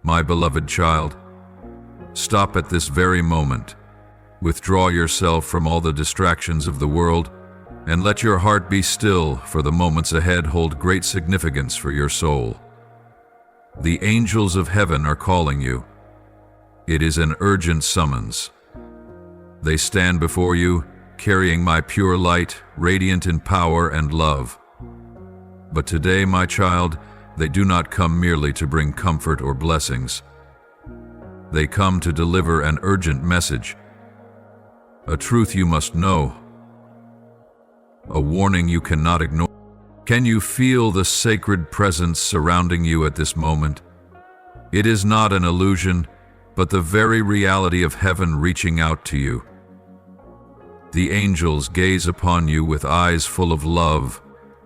My beloved child, stop at this very moment. Withdraw yourself from all the distractions of the world, and let your heart be still, for the moments ahead hold great significance for your soul. The angels of heaven are calling you. It is an urgent summons. They stand before you, carrying my pure light, radiant in power and love. But today, my child, they do not come merely to bring comfort or blessings. They come to deliver an urgent message, a truth you must know, a warning you cannot ignore. Can you feel the sacred presence surrounding you at this moment? It is not an illusion, but the very reality of heaven reaching out to you. The angels gaze upon you with eyes full of love,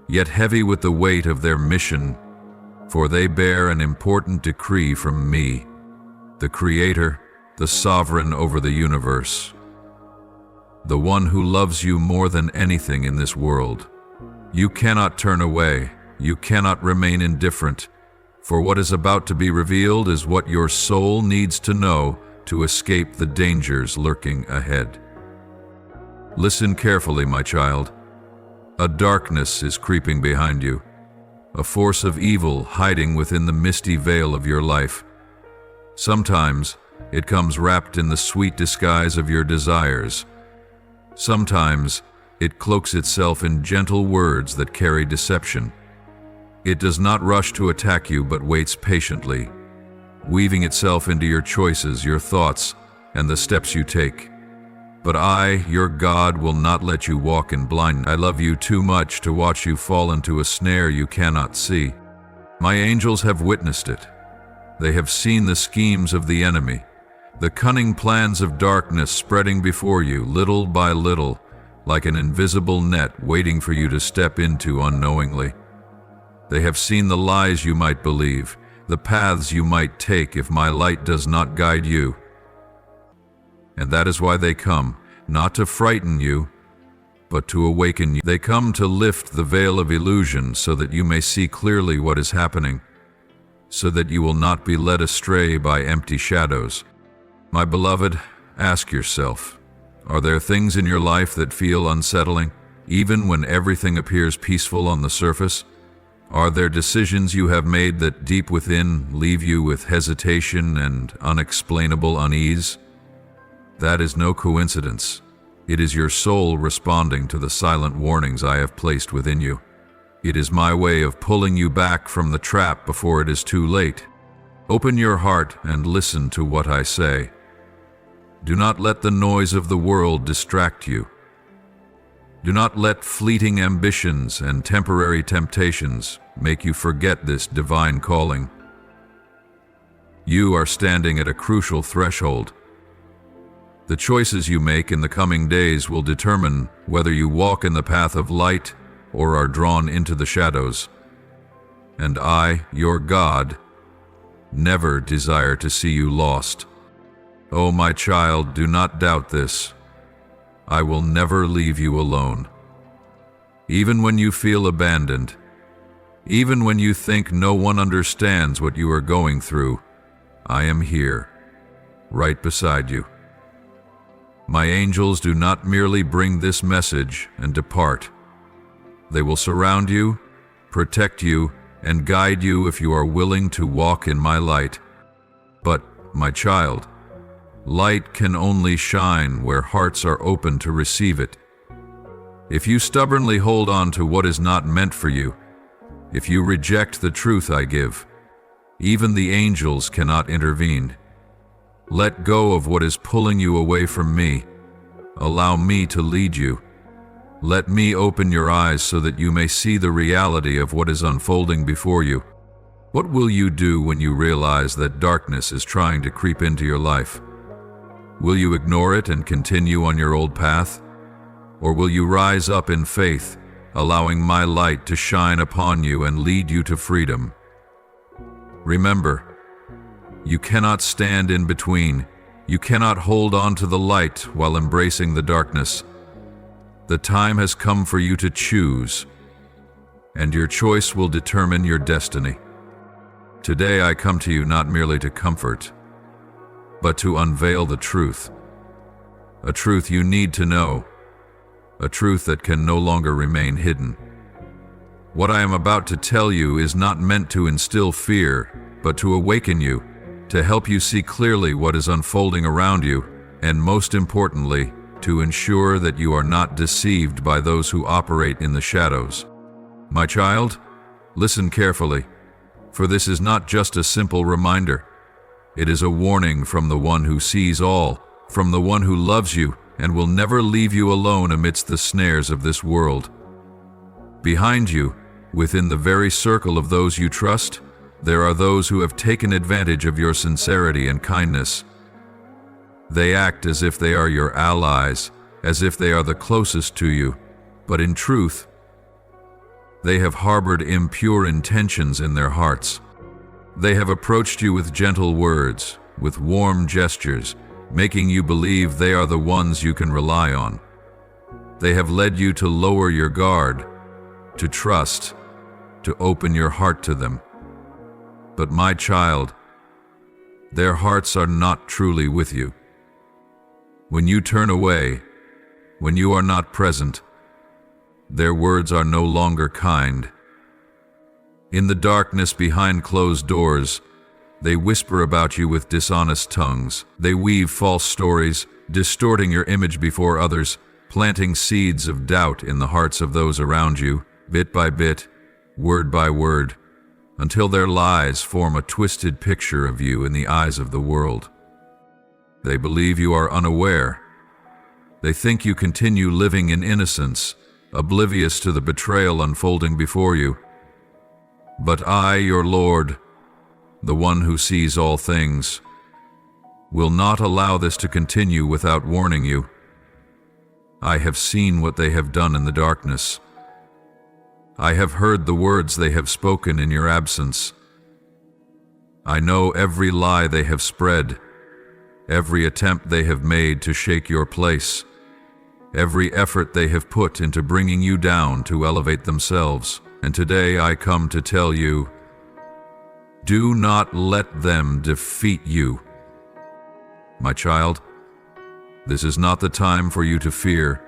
yet heavy with the weight of their mission, for they bear an important decree from me, the Creator, the Sovereign over the universe, the one who loves you more than anything in this world. You cannot turn away, you cannot remain indifferent, for what is about to be revealed is what your soul needs to know to escape the dangers lurking ahead. Listen carefully, my child. A darkness is creeping behind you, a force of evil hiding within the misty veil of your life. Sometimes it comes wrapped in the sweet disguise of your desires. Sometimes it cloaks itself in gentle words that carry deception. It does not rush to attack you, but waits patiently, weaving itself into your choices, your thoughts, and the steps you take. But I, your God, will not let you walk in blindness. I love you too much to watch you fall into a snare you cannot see. My angels have witnessed it. They have seen the schemes of the enemy, the cunning plans of darkness spreading before you little by little, like an invisible net waiting for you to step into unknowingly. They have seen the lies you might believe, the paths you might take if my light does not guide you. And that is why they come, not to frighten you, but to awaken you. They come to lift the veil of illusion so that you may see clearly what is happening, so that you will not be led astray by empty shadows. My beloved, ask yourself, are there things in your life that feel unsettling, even when everything appears peaceful on the surface? Are there decisions you have made that deep within leave you with hesitation and unexplainable unease? That is no coincidence. It is your soul responding to the silent warnings I have placed within you. It is my way of pulling you back from the trap before it is too late. Open your heart and listen to what I say. Do not let the noise of the world distract you. Do not let fleeting ambitions and temporary temptations make you forget this divine calling. You are standing at a crucial threshold. The choices you make in the coming days will determine whether you walk in the path of light or are drawn into the shadows. And I, your God, never desire to see you lost. Oh, my child, do not doubt this. I will never leave you alone. Even when you feel abandoned, even when you think no one understands what you are going through, I am here, right beside you. My angels do not merely bring this message and depart. They will surround you, protect you, and guide you if you are willing to walk in my light. But, my child, light can only shine where hearts are open to receive it. If you stubbornly hold on to what is not meant for you, if you reject the truth I give, even the angels cannot intervene. Let go of what is pulling you away from me. Allow me to lead you. Let me open your eyes so that you may see the reality of what is unfolding before you. What will you do when you realize that darkness is trying to creep into your life? Will you ignore it and continue on your old path? Or will you rise up in faith, allowing my light to shine upon you and lead you to freedom? Remember, you cannot stand in between. You cannot hold on to the light while embracing the darkness. The time has come for you to choose, and your choice will determine your destiny. Today I come to you not merely to comfort, but to unveil the truth. A truth you need to know, a truth that can no longer remain hidden. What I am about to tell you is not meant to instill fear, but to awaken you, to help you see clearly what is unfolding around you, and most importantly, to ensure that you are not deceived by those who operate in the shadows. My child, listen carefully, for this is not just a simple reminder. It is a warning from the one who sees all, from the one who loves you and will never leave you alone amidst the snares of this world. Behind you, within the very circle of those you trust, there are those who have taken advantage of your sincerity and kindness. They act as if they are your allies, as if they are the closest to you, but in truth, they have harbored impure intentions in their hearts. They have approached you with gentle words, with warm gestures, making you believe they are the ones you can rely on. They have led you to lower your guard, to trust, to open your heart to them. But my child, their hearts are not truly with you. When you turn away, when you are not present, their words are no longer kind. In the darkness behind closed doors, they whisper about you with dishonest tongues. They weave false stories, distorting your image before others, planting seeds of doubt in the hearts of those around you, bit by bit, word by word, until their lies form a twisted picture of you in the eyes of the world. They believe you are unaware. They think you continue living in innocence, oblivious to the betrayal unfolding before you. But I, your Lord, the one who sees all things, will not allow this to continue without warning you. I have seen what they have done in the darkness. I have heard the words they have spoken in your absence. I know every lie they have spread, every attempt they have made to shake your place, every effort they have put into bringing you down to elevate themselves. And today I come to tell you, do not let them defeat you. My child, this is not the time for you to fear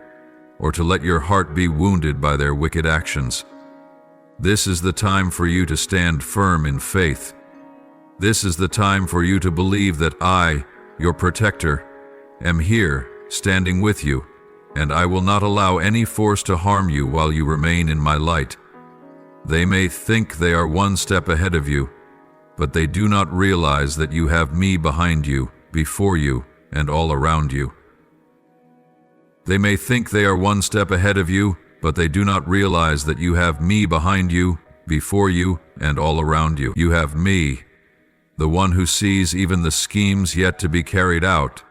or to let your heart be wounded by their wicked actions. This is the time for you to stand firm in faith. This is the time for you to believe that I, your protector, am here, standing with you, and I will not allow any force to harm you while you remain in my light. They may think they are one step ahead of you, but they do not realize that you have me behind you, before you, and all around you. They may think they are one step ahead of you, but they do not realize that you have me behind you, before you, and all around you. You have me, the one who sees even the schemes yet to be carried out,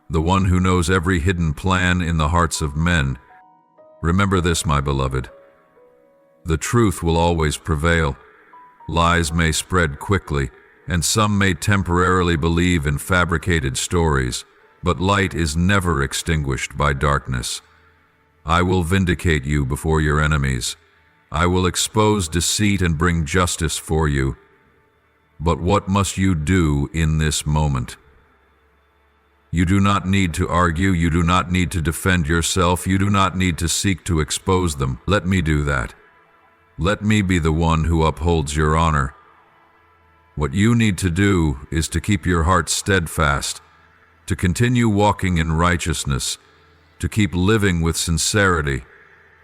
the one who knows every hidden plan in the hearts of men. Remember this, my beloved. The truth will always prevail. Lies may spread quickly, and some may temporarily believe in fabricated stories, but light is never extinguished by darkness. I will vindicate you before your enemies. I will expose deceit and bring justice for you. But what must you do in this moment? You do not need to argue. You do not need to defend yourself. You do not need to seek to expose them. Let me do that. Let me be the one who upholds your honor. What you need to do is to keep your heart steadfast, to continue walking in righteousness, to keep living with sincerity,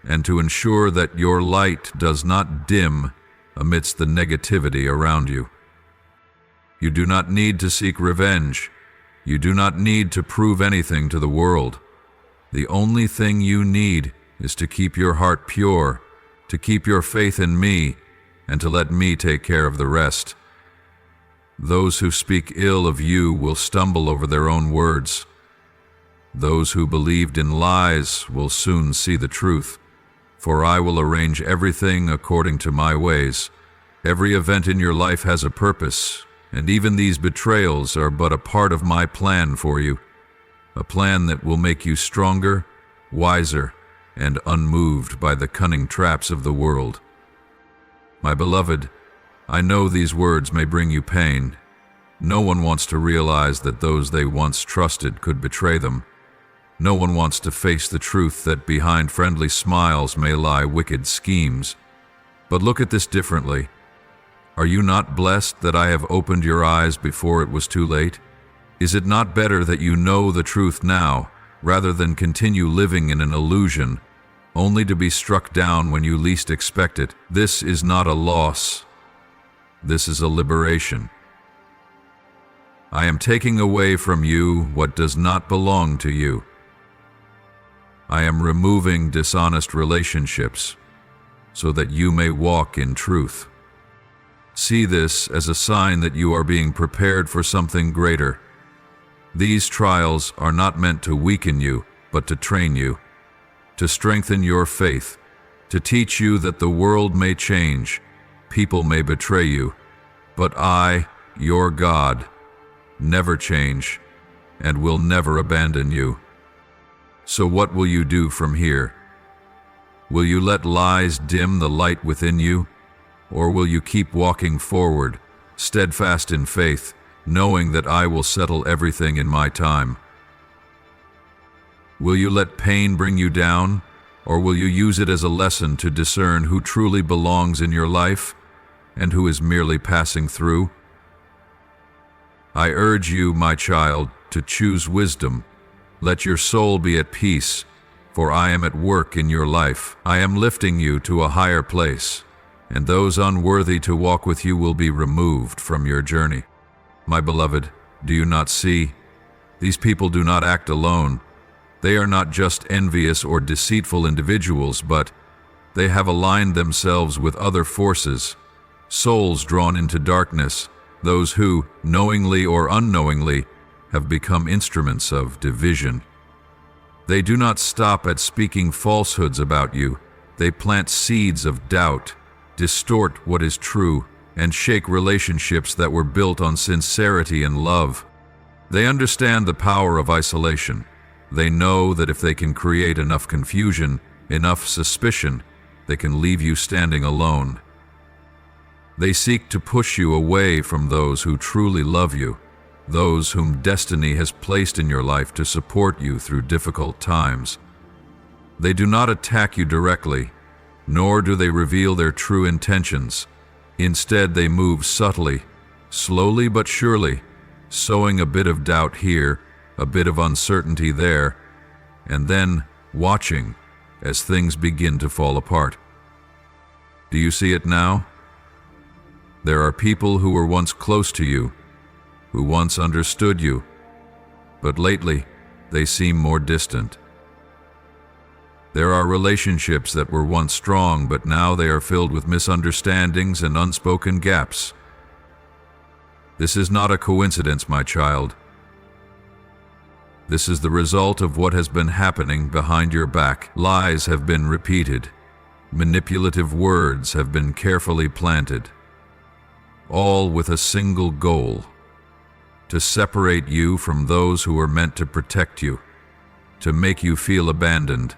and to ensure that your light does not dim amidst the negativity around you. You do not need to seek revenge. You do not need to prove anything to the world. The only thing you need is to keep your heart pure, to keep your faith in me, and to let me take care of the rest. Those who speak ill of you will stumble over their own words. Those who believed in lies will soon see the truth, for I will arrange everything according to my ways. Every event in your life has a purpose, and even these betrayals are but a part of my plan for you, a plan that will make you stronger, wiser, and unmoved by the cunning traps of the world. My beloved, I know these words may bring you pain. No one wants to realize that those they once trusted could betray them. No one wants to face the truth that behind friendly smiles may lie wicked schemes. But look at this differently. Are you not blessed that I have opened your eyes before it was too late? Is it not better that you know the truth now, rather than continue living in an illusion, only to be struck down when you least expect it? This is not a loss. This is a liberation. I am taking away from you what does not belong to you. I am removing dishonest relationships so that you may walk in truth. See this as a sign that you are being prepared for something greater. These trials are not meant to weaken you, but to train you, to strengthen your faith, to teach you that the world may change, people may betray you, but I, your God, never change and will never abandon you. So what will you do from here? Will you let lies dim the light within you? Or will you keep walking forward, steadfast in faith, knowing that I will settle everything in my time? Will you let pain bring you down, or will you use it as a lesson to discern who truly belongs in your life and who is merely passing through? I urge you, my child, to choose wisdom. Let your soul be at peace, for I am at work in your life. I am lifting you to a higher place, and those unworthy to walk with you will be removed from your journey. My beloved, do you not see? These people do not act alone. They are not just envious or deceitful individuals, but they have aligned themselves with other forces, souls drawn into darkness, those who, knowingly or unknowingly, have become instruments of division. They do not stop at speaking falsehoods about you. They plant seeds of doubt, distort what is true, and shake relationships that were built on sincerity and love. They understand the power of isolation. They know that if they can create enough confusion, enough suspicion, they can leave you standing alone. They seek to push you away from those who truly love you, those whom destiny has placed in your life to support you through difficult times. They do not attack you directly, nor do they reveal their true intentions. Instead, they move subtly, slowly but surely, sowing a bit of doubt here, a bit of uncertainty there, and then watching as things begin to fall apart. Do you see it now? There are people who were once close to you, who once understood you, but lately they seem more distant. There are relationships that were once strong, but now they are filled with misunderstandings and unspoken gaps. This is not a coincidence, my child. This is the result of what has been happening behind your back. Lies have been repeated. Manipulative words have been carefully planted, all with a single goal: to separate you from those who are meant to protect you, to make you feel abandoned,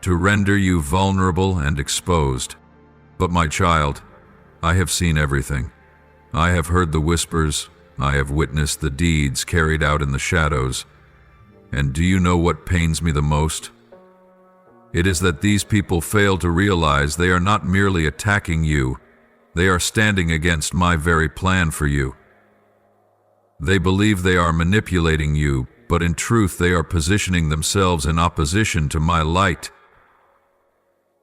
to render you vulnerable and exposed. But my child, I have seen everything. I have heard the whispers. I have witnessed the deeds carried out in the shadows. And do you know what pains me the most? It is that these people fail to realize they are not merely attacking you, they are standing against my very plan for you. They believe they are manipulating you, but in truth they are positioning themselves in opposition to my light.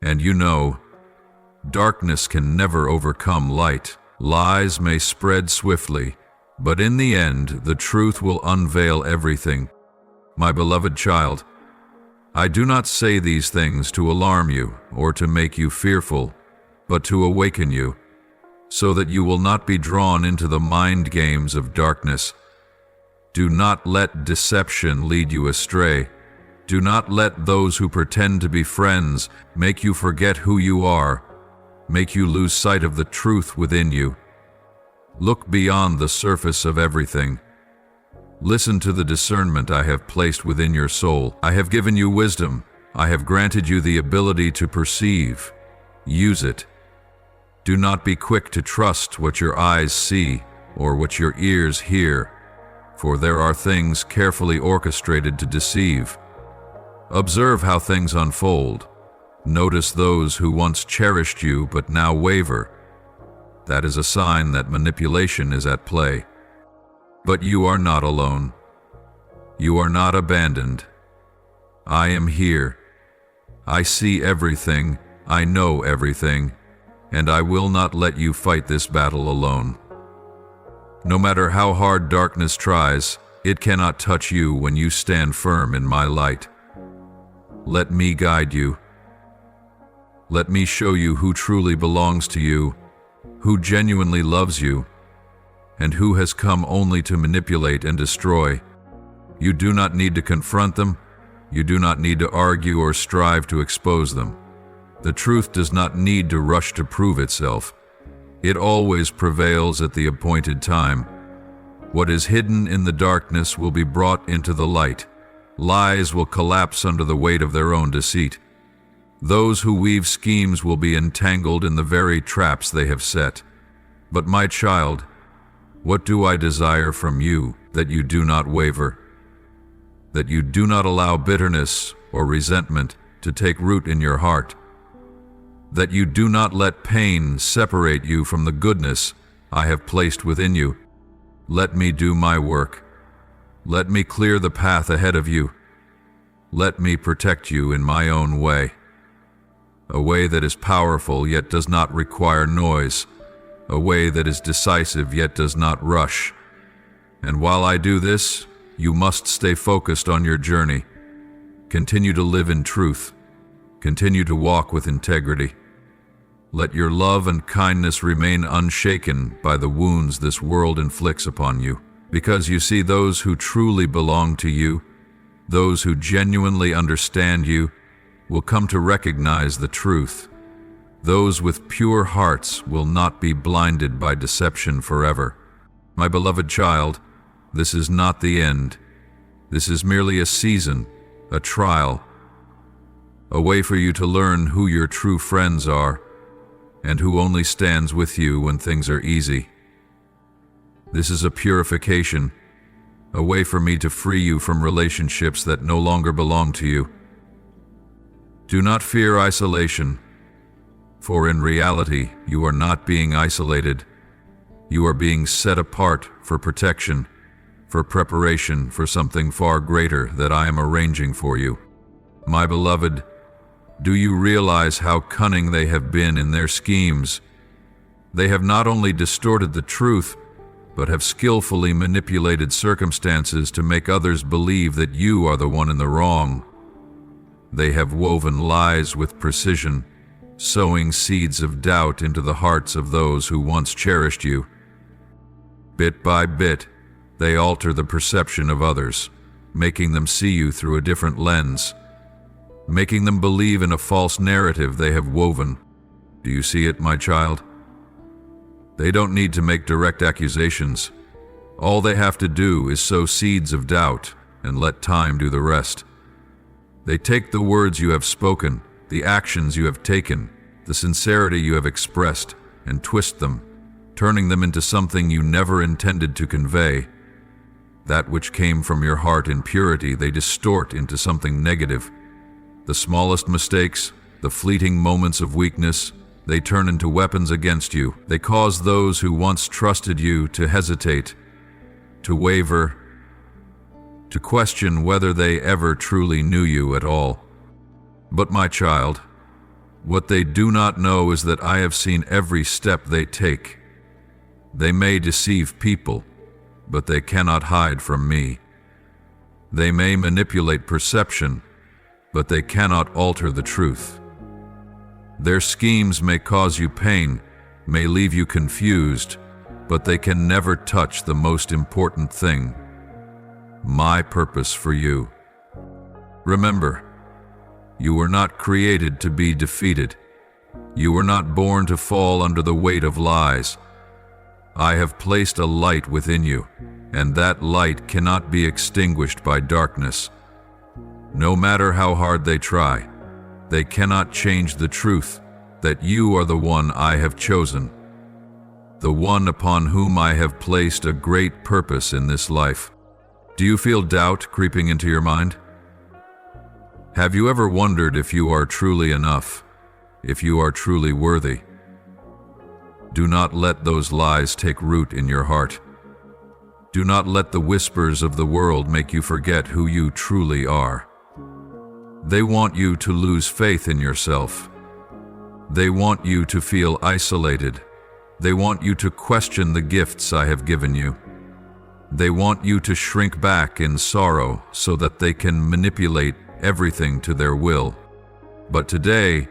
And you know, darkness can never overcome light. Lies may spread swiftly, but in the end, the truth will unveil everything. My beloved child, I do not say these things to alarm you or to make you fearful, but to awaken you, so that you will not be drawn into the mind games of darkness. Do not let deception lead you astray. Do not let those who pretend to be friends make you forget who you are, make you lose sight of the truth within you. Look beyond the surface of everything. Listen to the discernment I have placed within your soul. I have given you wisdom. I have granted you the ability to perceive. Use it. Do not be quick to trust what your eyes see or what your ears hear, for there are things carefully orchestrated to deceive. Observe how things unfold. Notice those who once cherished you but now waver. That is a sign that manipulation is at play. But you are not alone. You are not abandoned. I am here. I see everything, I know everything, and I will not let you fight this battle alone. No matter how hard darkness tries, it cannot touch you when you stand firm in my light. Let me guide you. Let me show you who truly belongs to you, who genuinely loves you, and who has come only to manipulate and destroy. You do not need to confront them. You do not need to argue or strive to expose them. The truth does not need to rush to prove itself. It always prevails at the appointed time. What is hidden in the darkness will be brought into the light. Lies will collapse under the weight of their own deceit. Those who weave schemes will be entangled in the very traps they have set. But my child, what do I desire from you, that you do not waver? That you do not allow bitterness or resentment to take root in your heart. That you do not let pain separate you from the goodness I have placed within you. Let me do my work. Let me clear the path ahead of you. Let me protect you in my own way. A way that is powerful yet does not require noise. A way that is decisive yet does not rush. And while I do this, you must stay focused on your journey. Continue to live in truth. Continue to walk with integrity. Let your love and kindness remain unshaken by the wounds this world inflicts upon you. Because you see, those who truly belong to you, those who genuinely understand you, will come to recognize the truth. Those with pure hearts will not be blinded by deception forever. My beloved child, this is not the end. This is merely a season, a trial, a way for you to learn who your true friends are and who only stands with you when things are easy. This is a purification, a way for me to free you from relationships that no longer belong to you. Do not fear isolation, for in reality, you are not being isolated. You are being set apart for protection, for preparation for something far greater that I am arranging for you. My beloved, do you realize how cunning they have been in their schemes? They have not only distorted the truth, but have skillfully manipulated circumstances to make others believe that you are the one in the wrong. They have woven lies with precision, sowing seeds of doubt into the hearts of those who once cherished you. Bit by bit, they alter the perception of others, making them see you through a different lens, making them believe in a false narrative they have woven. Do you see it, my child? They don't need to make direct accusations. All they have to do is sow seeds of doubt and let time do the rest. They take the words you have spoken, the actions you have taken, the sincerity you have expressed, and twist them, turning them into something you never intended to convey. That which came from your heart in purity, they distort into something negative. The smallest mistakes, the fleeting moments of weakness, they turn into weapons against you. They cause those who once trusted you to hesitate, to waver, to question whether they ever truly knew you at all. But my child, what they do not know is that I have seen every step they take. They may deceive people, but they cannot hide from me. They may manipulate perception, but they cannot alter the truth. Their schemes may cause you pain, may leave you confused, but they can never touch the most important thing: my purpose for you. Remember, you were not created to be defeated. You were not born to fall under the weight of lies. I have placed a light within you, and that light cannot be extinguished by darkness. No matter how hard they try, they cannot change the truth, that you are the one I have chosen, the one upon whom I have placed a great purpose in this life. Do you feel doubt creeping into your mind? Have you ever wondered if you are truly enough, if you are truly worthy? Do not let those lies take root in your heart. Do not let the whispers of the world make you forget who you truly are. They want you to lose faith in yourself. They want you to feel isolated. They want you to question the gifts I have given you. They want you to shrink back in sorrow so that they can manipulate everything to their will. But today,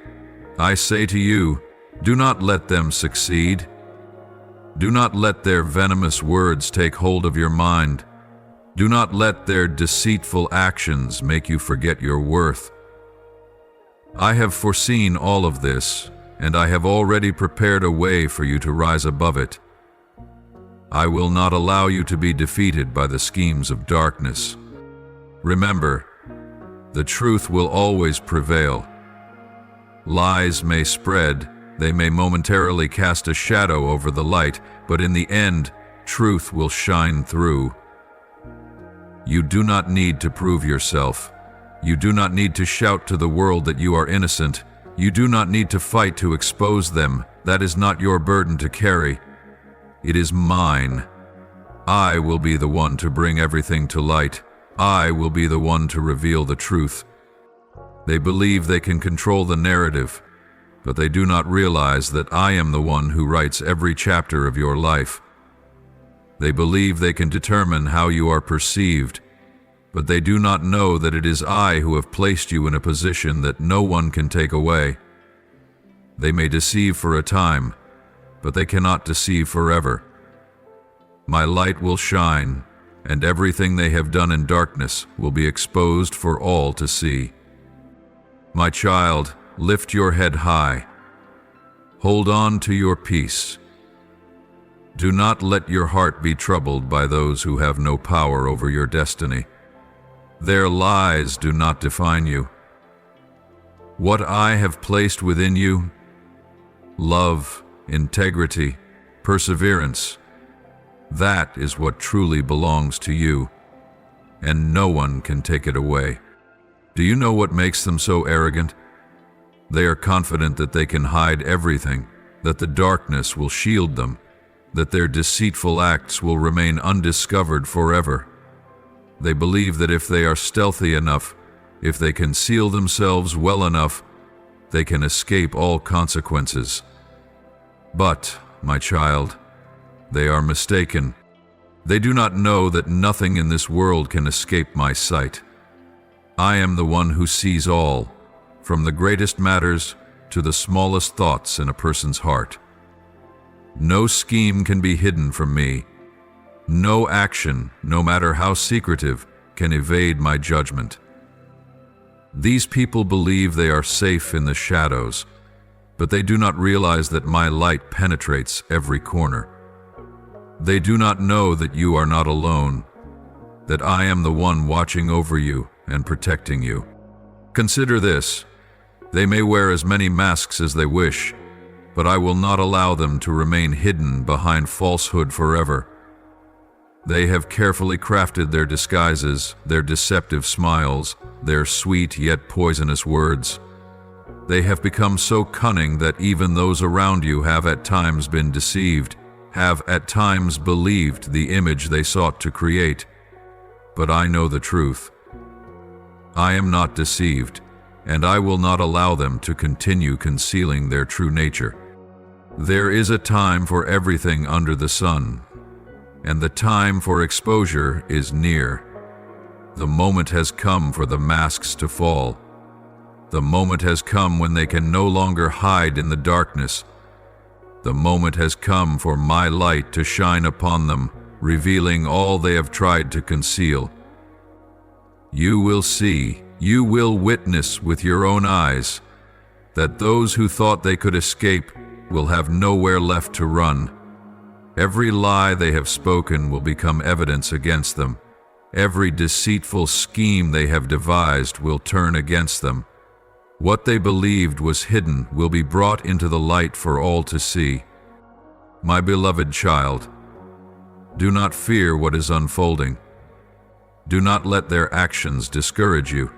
I say to you, do not let them succeed. Do not let their venomous words take hold of your mind. Do not let their deceitful actions make you forget your worth. I have foreseen all of this, and I have already prepared a way for you to rise above it. I will not allow you to be defeated by the schemes of darkness. Remember, the truth will always prevail. Lies may spread, they may momentarily cast a shadow over the light, but in the end, truth will shine through. You do not need to prove yourself. You do not need to shout to the world that you are innocent. You do not need to fight to expose them. That is not your burden to carry. It is mine. I will be the one to bring everything to light. I will be the one to reveal the truth. They believe they can control the narrative, but they do not realize that I am the one who writes every chapter of your life. They believe they can determine how you are perceived, but they do not know that it is I who have placed you in a position that no one can take away. They may deceive for a time, but they cannot deceive forever. My light will shine, and everything they have done in darkness will be exposed for all to see. My child, lift your head high. Hold on to your peace. Do not let your heart be troubled by those who have no power over your destiny. Their lies do not define you. What I have placed within you, love, integrity, perseverance, that is what truly belongs to you, and no one can take it away. Do you know what makes them so arrogant? They are confident that they can hide everything, that the darkness will shield them, that their deceitful acts will remain undiscovered forever. They believe that if they are stealthy enough, if they conceal themselves well enough, they can escape all consequences. But, my child, they are mistaken. They do not know that nothing in this world can escape my sight. I am the one who sees all, from the greatest matters to the smallest thoughts in a person's heart. No scheme can be hidden from me. No action, no matter how secretive, can evade my judgment. These people believe they are safe in the shadows, but they do not realize that my light penetrates every corner. They do not know that you are not alone, that I am the one watching over you and protecting you. Consider this. They may wear as many masks as they wish, but I will not allow them to remain hidden behind falsehood forever. They have carefully crafted their disguises, their deceptive smiles, their sweet yet poisonous words. They have become so cunning that even those around you have at times been deceived, have at times believed the image they sought to create. But I know the truth. I am not deceived, and I will not allow them to continue concealing their true nature. There is a time for everything under the sun, and the time for exposure is near. The moment has come for the masks to fall. The moment has come when they can no longer hide in the darkness. The moment has come for my light to shine upon them, revealing all they have tried to conceal. You will see, you will witness with your own eyes, that those who thought they could escape will have nowhere left to run. Every lie they have spoken will become evidence against them. Every deceitful scheme they have devised will turn against them. What they believed was hidden will be brought into the light for all to see. My beloved child, do not fear what is unfolding. Do not let their actions discourage you.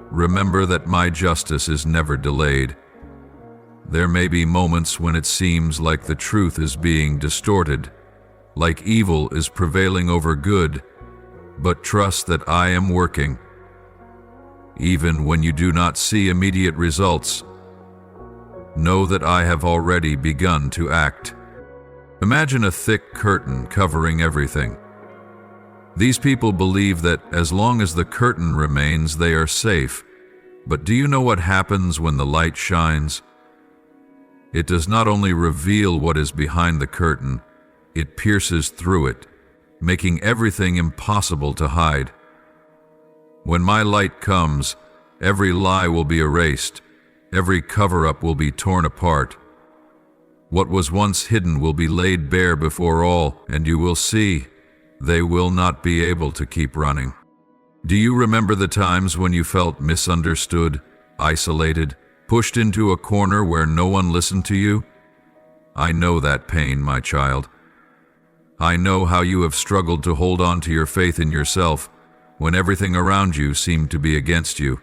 Remember that my justice is never delayed. There may be moments when it seems like the truth is being distorted, like evil is prevailing over good, but trust that I am working. Even when you do not see immediate results, know that I have already begun to act. Imagine a thick curtain covering everything. These people believe that as long as the curtain remains, they are safe. But do you know what happens when the light shines? It does not only reveal what is behind the curtain, it pierces through it, making everything impossible to hide. When my light comes, every lie will be erased, every cover-up will be torn apart. What was once hidden will be laid bare before all, and you will see they will not be able to keep running. Do you remember the times when you felt misunderstood, isolated, pushed into a corner where no one listened to you? I know that pain, my child. I know how you have struggled to hold on to your faith in yourself when everything around you seemed to be against you.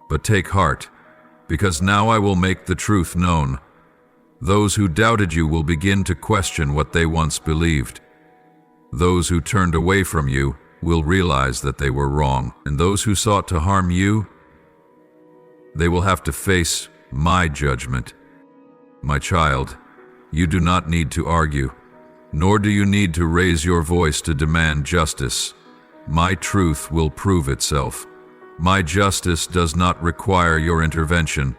But take heart, because now I will make the truth known. Those who doubted you will begin to question what they once believed. Those who turned away from you will realize that they were wrong, and those who sought to harm you, they will have to face my judgment. My child, you do not need to argue, nor do you need to raise your voice to demand justice. My truth will prove itself. My justice does not require your intervention,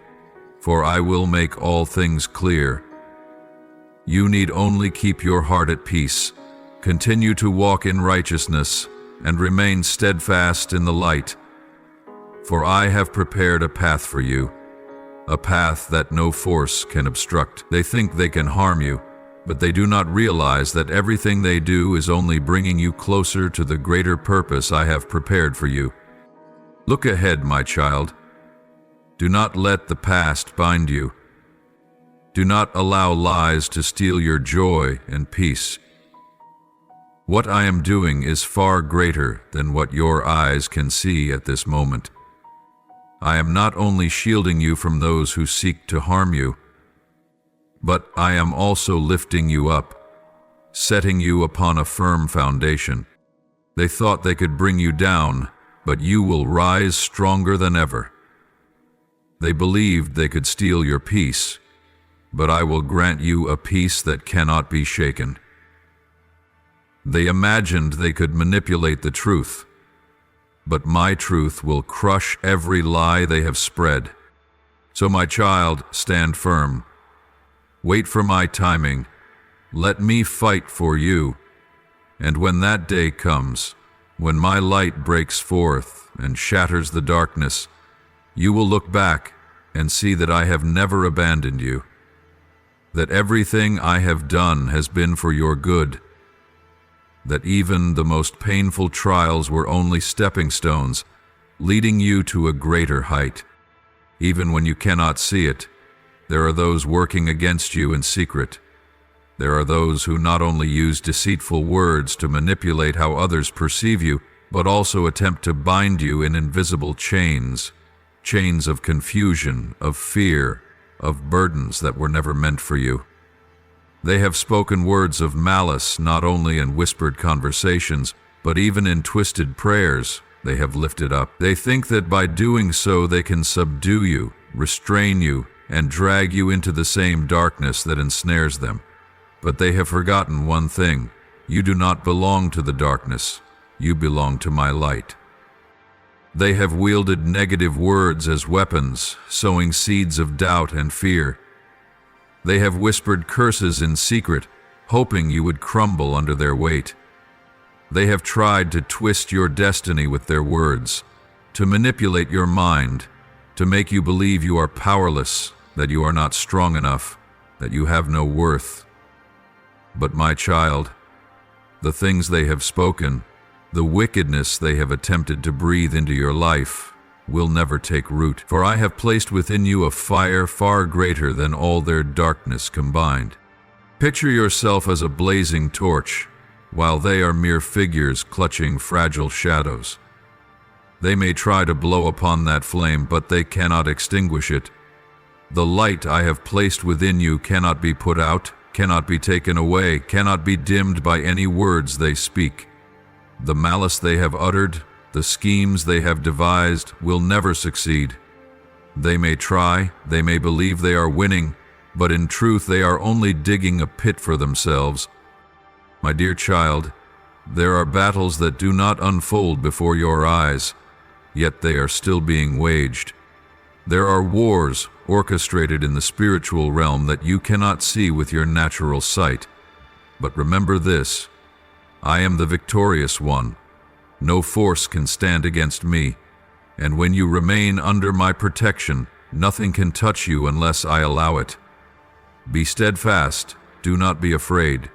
for I will make all things clear. You need only keep your heart at peace, continue to walk in righteousness, and remain steadfast in the light. For I have prepared a path for you, a path that no force can obstruct. They think they can harm you, but they do not realize that everything they do is only bringing you closer to the greater purpose I have prepared for you. Look ahead, my child. Do not let the past bind you. Do not allow lies to steal your joy and peace. What I am doing is far greater than what your eyes can see at this moment. I am not only shielding you from those who seek to harm you, but I am also lifting you up, setting you upon a firm foundation. They thought they could bring you down, but you will rise stronger than ever. They believed they could steal your peace, but I will grant you a peace that cannot be shaken. They imagined they could manipulate the truth, but my truth will crush every lie they have spread. So my child, stand firm. Wait for my timing. Let me fight for you. And when that day comes, when my light breaks forth and shatters the darkness, you will look back and see that I have never abandoned you, that everything I have done has been for your good, that even the most painful trials were only stepping stones, leading you to a greater height. Even when you cannot see it, there are those working against you in secret. There are those who not only use deceitful words to manipulate how others perceive you, but also attempt to bind you in invisible chains, chains of confusion, of fear, of burdens that were never meant for you. They have spoken words of malice not only in whispered conversations, but even in twisted prayers they have lifted up. They think that by doing so they can subdue you, restrain you, and drag you into the same darkness that ensnares them. But they have forgotten one thing. You do not belong to the darkness. You belong to my light. They have wielded negative words as weapons, sowing seeds of doubt and fear. They have whispered curses in secret, hoping you would crumble under their weight. They have tried to twist your destiny with their words, to manipulate your mind, to make you believe you are powerless, that you are not strong enough, that you have no worth. But my child, the things they have spoken, the wickedness they have attempted to breathe into your life, will never take root, for I have placed within you a fire far greater than all their darkness combined. Picture yourself as a blazing torch, while they are mere figures clutching fragile shadows. They may try to blow upon that flame, but they cannot extinguish it. The light I have placed within you cannot be put out, cannot be taken away, cannot be dimmed by any words they speak. The malice they have uttered, the schemes they have devised, will never succeed. They may try, they may believe they are winning, but in truth they are only digging a pit for themselves. My dear child, there are battles that do not unfold before your eyes, yet they are still being waged. There are wars orchestrated in the spiritual realm that you cannot see with your natural sight. But remember this: I am the victorious one. No force can stand against me, and when you remain under my protection, nothing can touch you unless I allow it. Be steadfast, do not be afraid.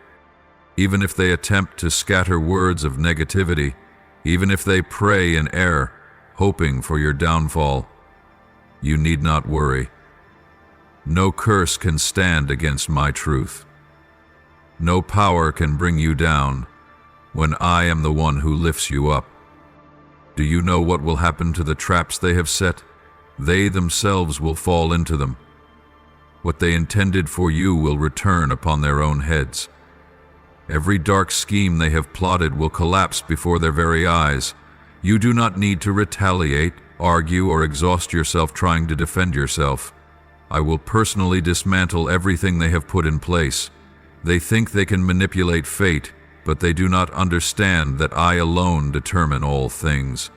Even if they attempt to scatter words of negativity, even if they pray in error, hoping for your downfall, you need not worry. No curse can stand against my truth. No power can bring you down when I am the one who lifts you up. Do you know what will happen to the traps they have set? They themselves will fall into them. What they intended for you will return upon their own heads. Every dark scheme they have plotted will collapse before their very eyes. You do not need to retaliate, argue, or exhaust yourself trying to defend yourself. I will personally dismantle everything they have put in place. They think they can manipulate fate, but they do not understand that I alone determine all things.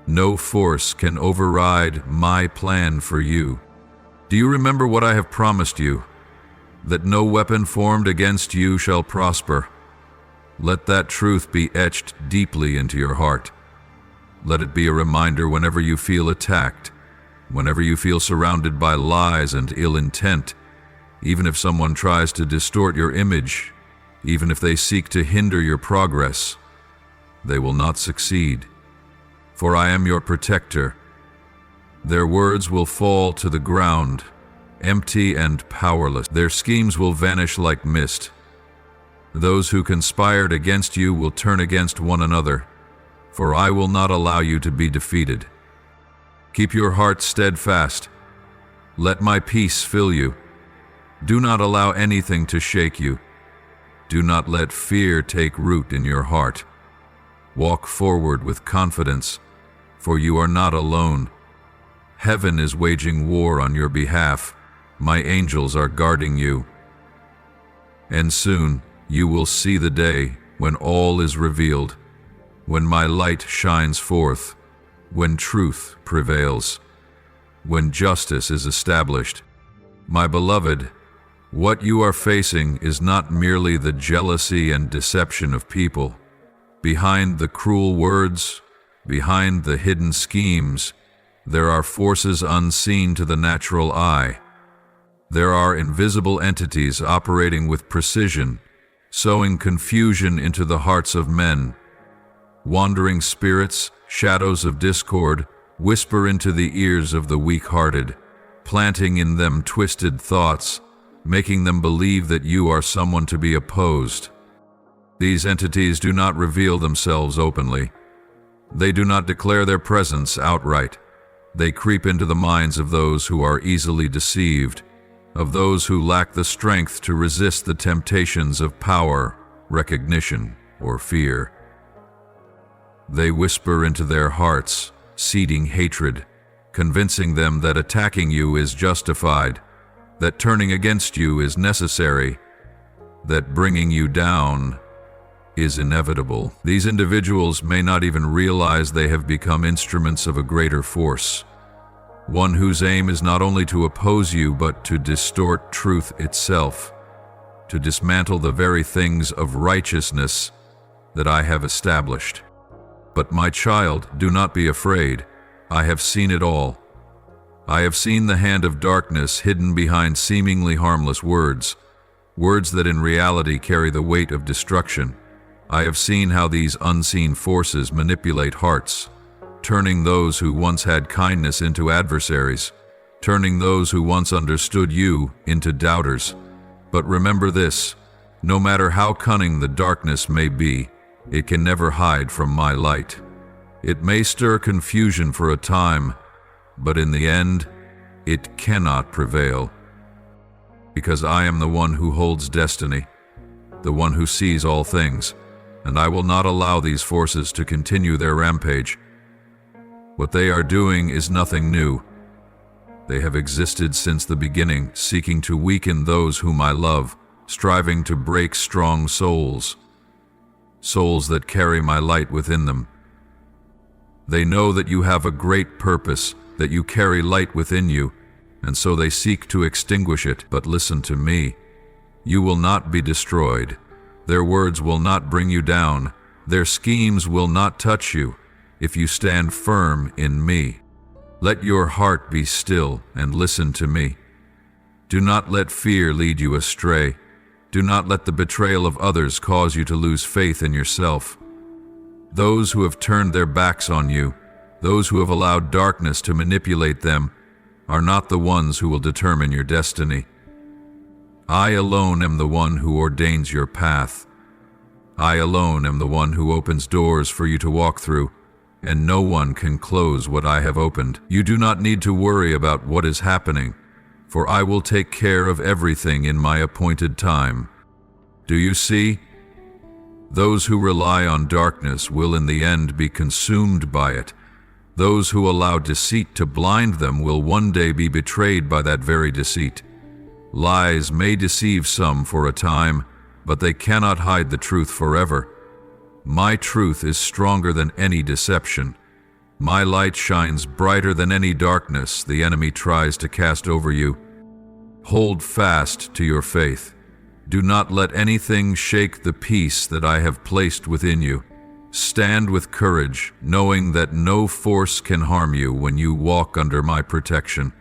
No force can override my plan for you. Do you remember what I have promised you? That no weapon formed against you shall prosper. Let that truth be etched deeply into your heart. Let it be a reminder whenever you feel attacked, whenever you feel surrounded by lies and ill intent, even if someone tries to distort your image, even if they seek to hinder your progress, they will not succeed. For I am your protector. Their words will fall to the ground, empty and powerless. Their schemes will vanish like mist. Those who conspired against you will turn against one another, for I will not allow you to be defeated. Keep your heart steadfast. Let my peace fill you. Do not allow anything to shake you. Do not let fear take root in your heart. Walk forward with confidence, for you are not alone. Heaven is waging war on your behalf. My angels are guarding you. And soon you will see the day when all is revealed, when my light shines forth, when truth prevails, when justice is established. My beloved, what you are facing is not merely the jealousy and deception of people. Behind the cruel words, behind the hidden schemes, there are forces unseen to the natural eye. There are invisible entities operating with precision, sowing confusion into the hearts of men. Wandering spirits, shadows of discord, whisper into the ears of the weak-hearted, planting in them twisted thoughts, making them believe that you are someone to be opposed. These entities do not reveal themselves openly. They do not declare their presence outright. They creep into the minds of those who are easily deceived, of those who lack the strength to resist the temptations of power, recognition, or fear. They whisper into their hearts, seeding hatred, convincing them that attacking you is justified, that turning against you is necessary, that bringing you down is inevitable. These individuals may not even realize they have become instruments of a greater force, one whose aim is not only to oppose you but to distort truth itself, to dismantle the very things of righteousness that I have established. But my child, do not be afraid. I have seen it all. I have seen the hand of darkness hidden behind seemingly harmless words, words that in reality carry the weight of destruction. I have seen how these unseen forces manipulate hearts, turning those who once had kindness into adversaries, turning those who once understood you into doubters. But remember this, no matter how cunning the darkness may be, it can never hide from my light. It may stir confusion for a time, but in the end, it cannot prevail. Because I am the one who holds destiny, the one who sees all things, and I will not allow these forces to continue their rampage. What they are doing is nothing new. They have existed since the beginning, seeking to weaken those whom I love, striving to break strong souls, souls that carry my light within them. They know that you have a great purpose, that you carry light within you, and so they seek to extinguish it. But listen to me. You will not be destroyed. Their words will not bring you down. Their schemes will not touch you if you stand firm in me. Let your heart be still and listen to me. Do not let fear lead you astray. Do not let the betrayal of others cause you to lose faith in yourself. Those who have turned their backs on you, those who have allowed darkness to manipulate them, are not the ones who will determine your destiny. I alone am the one who ordains your path. I alone am the one who opens doors for you to walk through, and no one can close what I have opened. You do not need to worry about what is happening, for I will take care of everything in my appointed time. Do you see? Those who rely on darkness will in the end be consumed by it. Those who allow deceit to blind them will one day be betrayed by that very deceit. Lies may deceive some for a time, but they cannot hide the truth forever. My truth is stronger than any deception. My light shines brighter than any darkness the enemy tries to cast over you. Hold fast to your faith. Do not let anything shake the peace that I have placed within you. Stand with courage, knowing that no force can harm you when you walk under my protection.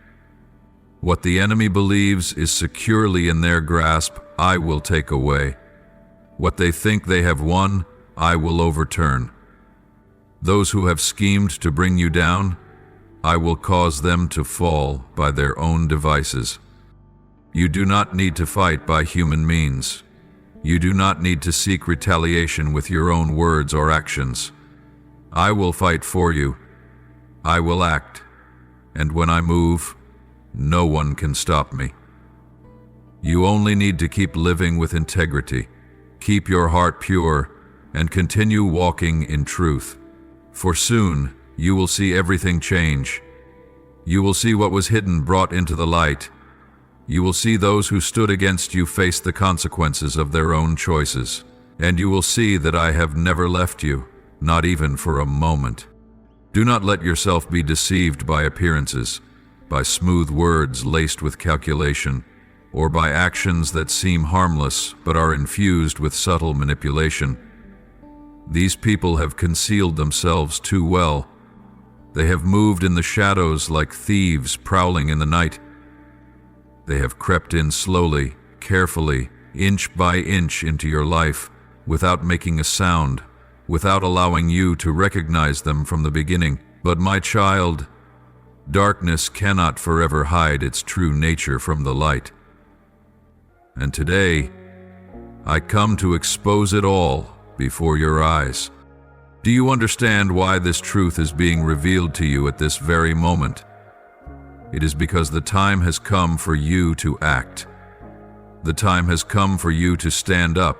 What the enemy believes is securely in their grasp, I will take away. What they think they have won, I will overturn. Those who have schemed to bring you down, I will cause them to fall by their own devices. You do not need to fight by human means. You do not need to seek retaliation with your own words or actions. I will fight for you. I will act. And when I move, no one can stop me. You only need to keep living with integrity, keep your heart pure, and continue walking in truth. For soon, you will see everything change. You will see what was hidden brought into the light. You will see those who stood against you face the consequences of their own choices. And you will see that I have never left you, not even for a moment. Do not let yourself be deceived by appearances, by smooth words laced with calculation, or by actions that seem harmless but are infused with subtle manipulation. These people have concealed themselves too well. They have moved in the shadows like thieves prowling in the night. They have crept in slowly, carefully, inch by inch into your life, without making a sound, without allowing you to recognize them from the beginning. But my child, darkness cannot forever hide its true nature from the light. And today, I come to expose it all before your eyes. Do you understand why this truth is being revealed to you at this very moment? It is because the time has come for you to act. The time has come for you to stand up.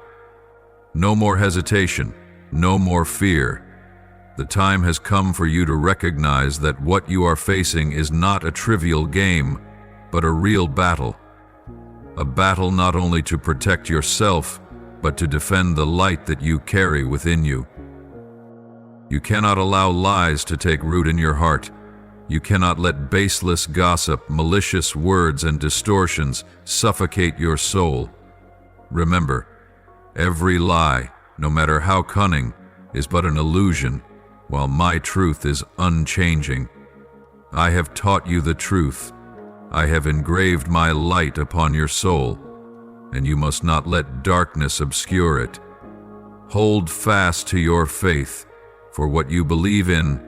No more hesitation, no more fear. The time has come for you to recognize that what you are facing is not a trivial game, but a real battle. A battle not only to protect yourself, but to defend the light that you carry within you. You cannot allow lies to take root in your heart. You cannot let baseless gossip, malicious words, and distortions suffocate your soul. Remember, every lie, no matter how cunning, is but an illusion, while my truth is unchanging. I have taught you the truth. I have engraved my light upon your soul, and you must not let darkness obscure it. Hold fast to your faith, for what you believe in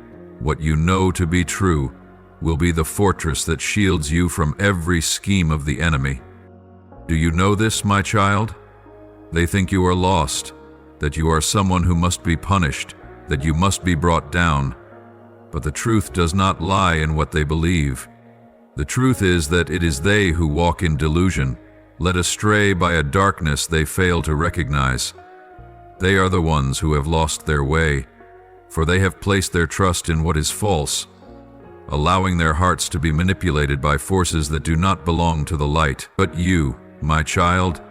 What you know to be true will be the fortress that shields you from every scheme of the enemy. Do you know this, my child? They think you are lost, that you are someone who must be punished, that you must be brought down. But the truth does not lie in what they believe. The truth is that it is they who walk in delusion, led astray by a darkness they fail to recognize. They are the ones who have lost their way, for they have placed their trust in what is false, allowing their hearts to be manipulated by forces that do not belong to the light. But you, my child,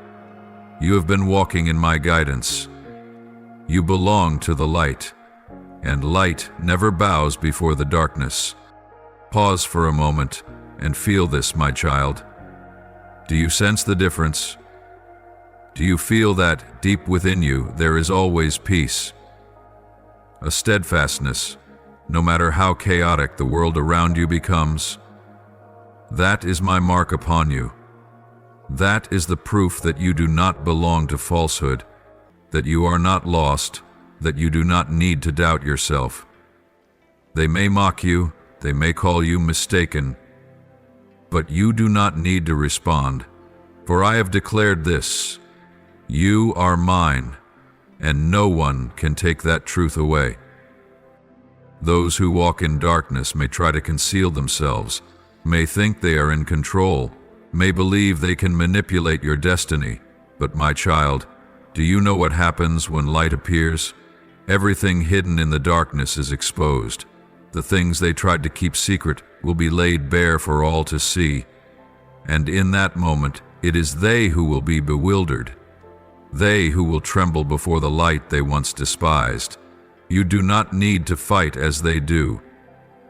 you have been walking in my guidance. You belong to the light, and light never bows before the darkness. Pause for a moment and feel this, my child. Do you sense the difference? Do you feel that deep within you there is always peace? A steadfastness, no matter how chaotic the world around you becomes. That is my mark upon you. That is the proof that you do not belong to falsehood, that you are not lost, that you do not need to doubt yourself. They may mock you, they may call you mistaken, but you do not need to respond, for I have declared this: you are mine, and no one can take that truth away. Those who walk in darkness may try to conceal themselves, may think they are in control, may believe they can manipulate your destiny. But my child, do you know what happens when light appears? Everything hidden in the darkness is exposed. The things they tried to keep secret will be laid bare for all to see. And in that moment, it is they who will be bewildered. They who will tremble before the light they once despised. You do not need to fight as they do.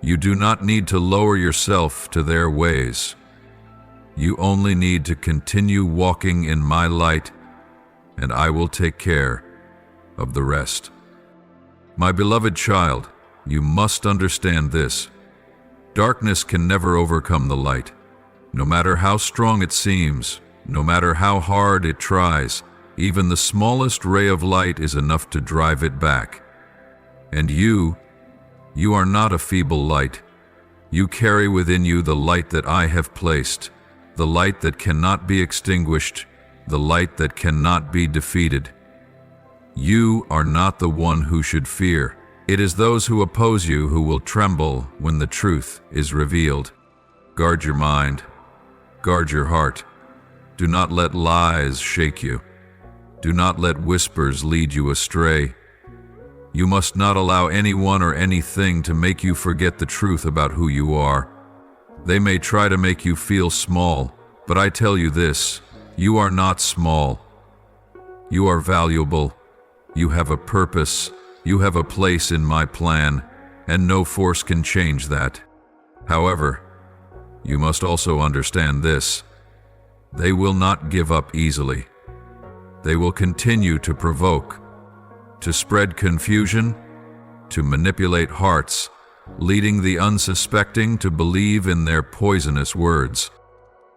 You do not need to lower yourself to their ways. You only need to continue walking in my light, and I will take care of the rest. My beloved child, you must understand this. Darkness can never overcome the light. No matter how strong it seems, no matter how hard it tries, even the smallest ray of light is enough to drive it back. And you are not a feeble light. You carry within you the light that I have placed, the light that cannot be extinguished, the light that cannot be defeated. You are not the one who should fear. It is those who oppose you who will tremble when the truth is revealed. Guard your mind. Guard your heart. Do not let lies shake you. Do not let whispers lead you astray. You must not allow anyone or anything to make you forget the truth about who you are. They may try to make you feel small, but I tell you this: you are not small. You are valuable. You have a purpose. You have a place in my plan, and no force can change that. However, you must also understand this: they will not give up easily. They will continue to provoke, to spread confusion, to manipulate hearts, leading the unsuspecting to believe in their poisonous words.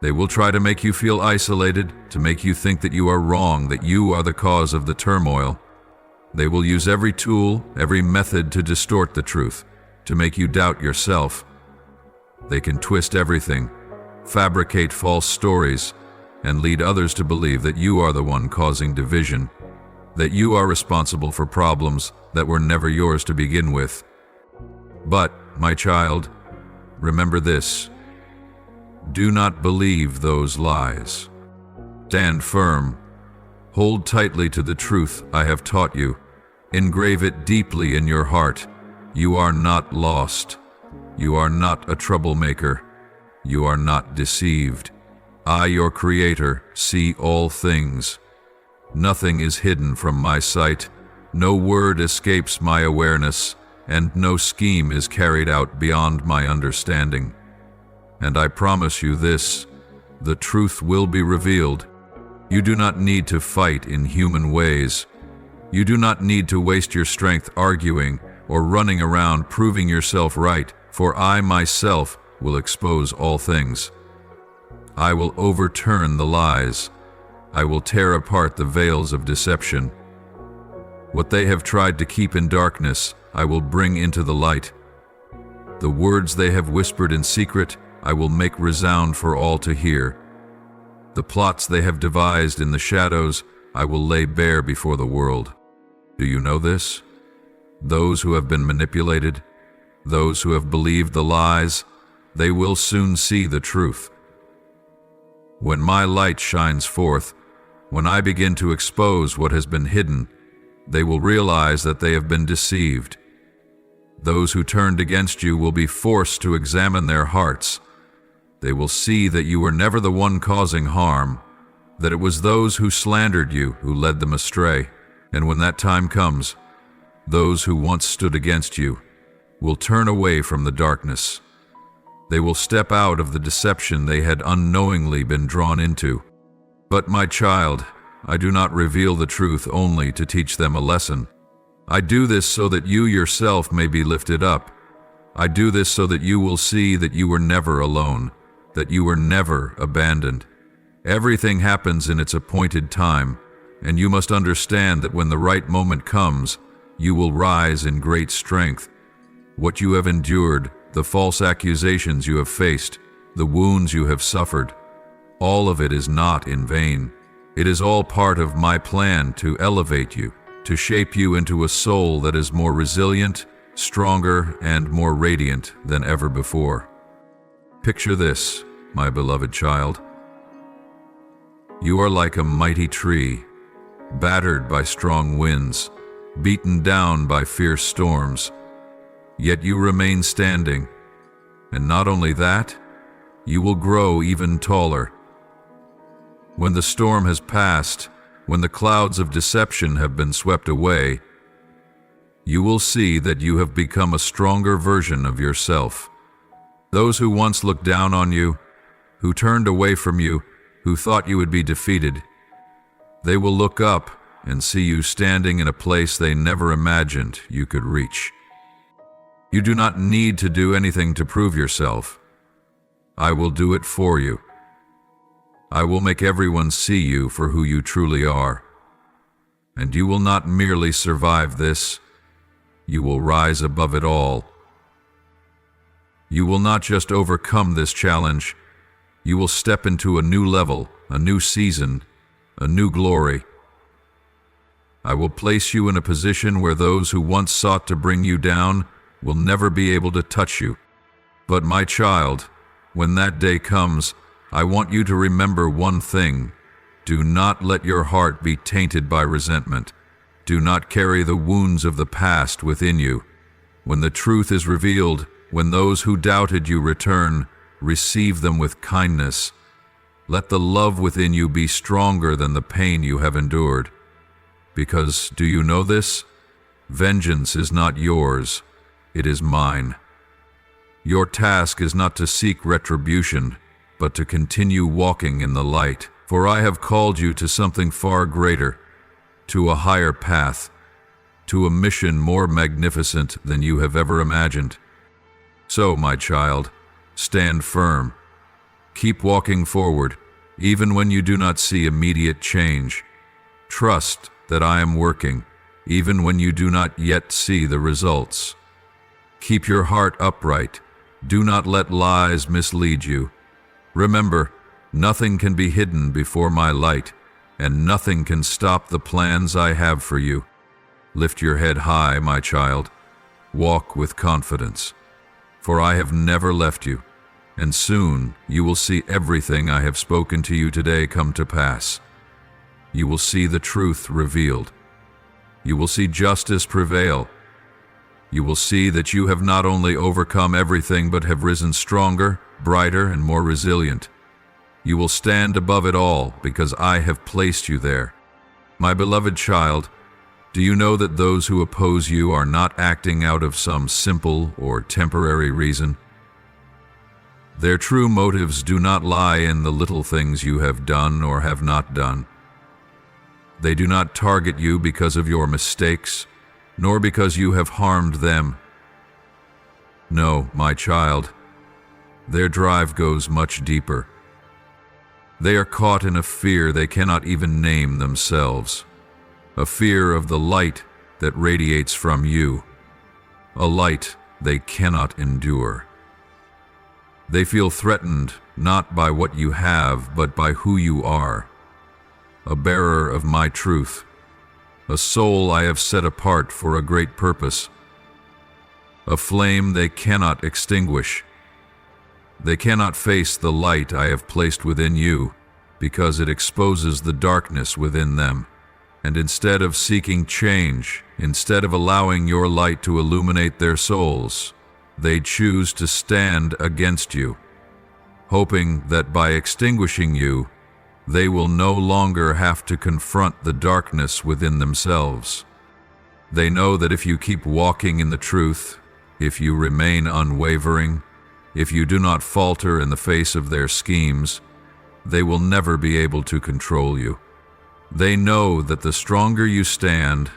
They will try to make you feel isolated, to make you think that you are wrong, that you are the cause of the turmoil. They will use every tool, every method to distort the truth, to make you doubt yourself. They can twist everything, fabricate false stories, and lead others to believe that you are the one causing division, that you are responsible for problems that were never yours to begin with. But, my child, remember this: do not believe those lies. Stand firm. Hold tightly to the truth I have taught you. Engrave it deeply in your heart. You are not lost. You are not a troublemaker. You are not deceived. I, your Creator, see all things. Nothing is hidden from my sight. No word escapes my awareness, and no scheme is carried out beyond my understanding. And I promise you this: the truth will be revealed. You do not need to fight in human ways. You do not need to waste your strength arguing or running around proving yourself right, for I myself will expose all things. I will overturn the lies. I will tear apart the veils of deception. What they have tried to keep in darkness, I will bring into the light. The words they have whispered in secret, I will make resound for all to hear. The plots they have devised in the shadows, I will lay bare before the world. Do you know this? Those who have been manipulated, those who have believed the lies, they will soon see the truth. When my light shines forth, when I begin to expose what has been hidden, they will realize that they have been deceived. Those who turned against you will be forced to examine their hearts. They will see that you were never the one causing harm, that it was those who slandered you who led them astray. And when that time comes, those who once stood against you will turn away from the darkness. They will step out of the deception they had unknowingly been drawn into. But my child, I do not reveal the truth only to teach them a lesson. I do this so that you yourself may be lifted up. I do this so that you will see that you were never alone, that you were never abandoned. Everything happens in its appointed time, and you must understand that when the right moment comes, you will rise in great strength. What you have endured, the false accusations you have faced, the wounds you have suffered, all of it is not in vain. It is all part of my plan to elevate you, to shape you into a soul that is more resilient, stronger, and more radiant than ever before. Picture this, my beloved child. You are like a mighty tree, battered by strong winds, beaten down by fierce storms. Yet you remain standing, and not only that, you will grow even taller. When the storm has passed, when the clouds of deception have been swept away, you will see that you have become a stronger version of yourself. Those who once looked down on you, who turned away from you, who thought you would be defeated, they will look up and see you standing in a place they never imagined you could reach. You do not need to do anything to prove yourself. I will do it for you. I will make everyone see you for who you truly are. And you will not merely survive this, you will rise above it all. You will not just overcome this challenge, you will step into a new level, a new season, a new glory. I will place you in a position where those who once sought to bring you down will never be able to touch you. But my child, when that day comes, I want you to remember one thing. Do not let your heart be tainted by resentment. Do not carry the wounds of the past within you. When the truth is revealed, when those who doubted you return, receive them with kindness. Let the love within you be stronger than the pain you have endured. Because, do you know this? Vengeance is not yours, it is mine. Your task is not to seek retribution, but to continue walking in the light. For I have called you to something far greater, to a higher path, to a mission more magnificent than you have ever imagined. So, my child, stand firm. Keep walking forward, even when you do not see immediate change. Trust that I am working, even when you do not yet see the results. Keep your heart upright. Do not let lies mislead you. Remember, nothing can be hidden before my light, and nothing can stop the plans I have for you. Lift your head high, my child. Walk with confidence, for I have never left you, and soon you will see everything I have spoken to you today come to pass. You will see the truth revealed. You will see justice prevail. You will see that you have not only overcome everything but have risen stronger, brighter, and more resilient. You will stand above it all because I have placed you there. My beloved child, do you know that those who oppose you are not acting out of some simple or temporary reason? Their true motives do not lie in the little things you have done or have not done. They do not target you because of your mistakes, nor because you have harmed them. No, my child, their drive goes much deeper. They are caught in a fear they cannot even name themselves, a fear of the light that radiates from you, a light they cannot endure. They feel threatened not by what you have, but by who you are. A bearer of my truth, a soul I have set apart for a great purpose, a flame they cannot extinguish. They cannot face the light I have placed within you, because it exposes the darkness within them. And instead of seeking change, instead of allowing your light to illuminate their souls, they choose to stand against you, hoping that by extinguishing you, they will no longer have to confront the darkness within themselves. They know that if you keep walking in the truth, if you remain unwavering, if you do not falter in the face of their schemes, they will never be able to control you. They know that the stronger you stand,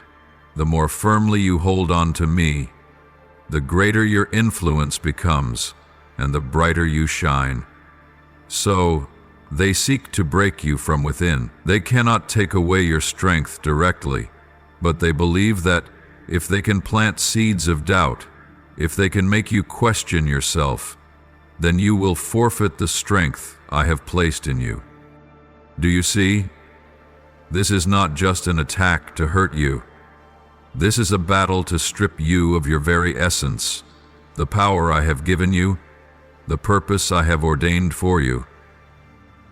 the more firmly you hold on to me, the greater your influence becomes, and the brighter you shine. So, they seek to break you from within. They cannot take away your strength directly, but they believe that if they can plant seeds of doubt, if they can make you question yourself, then you will forfeit the strength I have placed in you. Do you see? This is not just an attack to hurt you. This is a battle to strip you of your very essence, the power I have given you, the purpose I have ordained for you.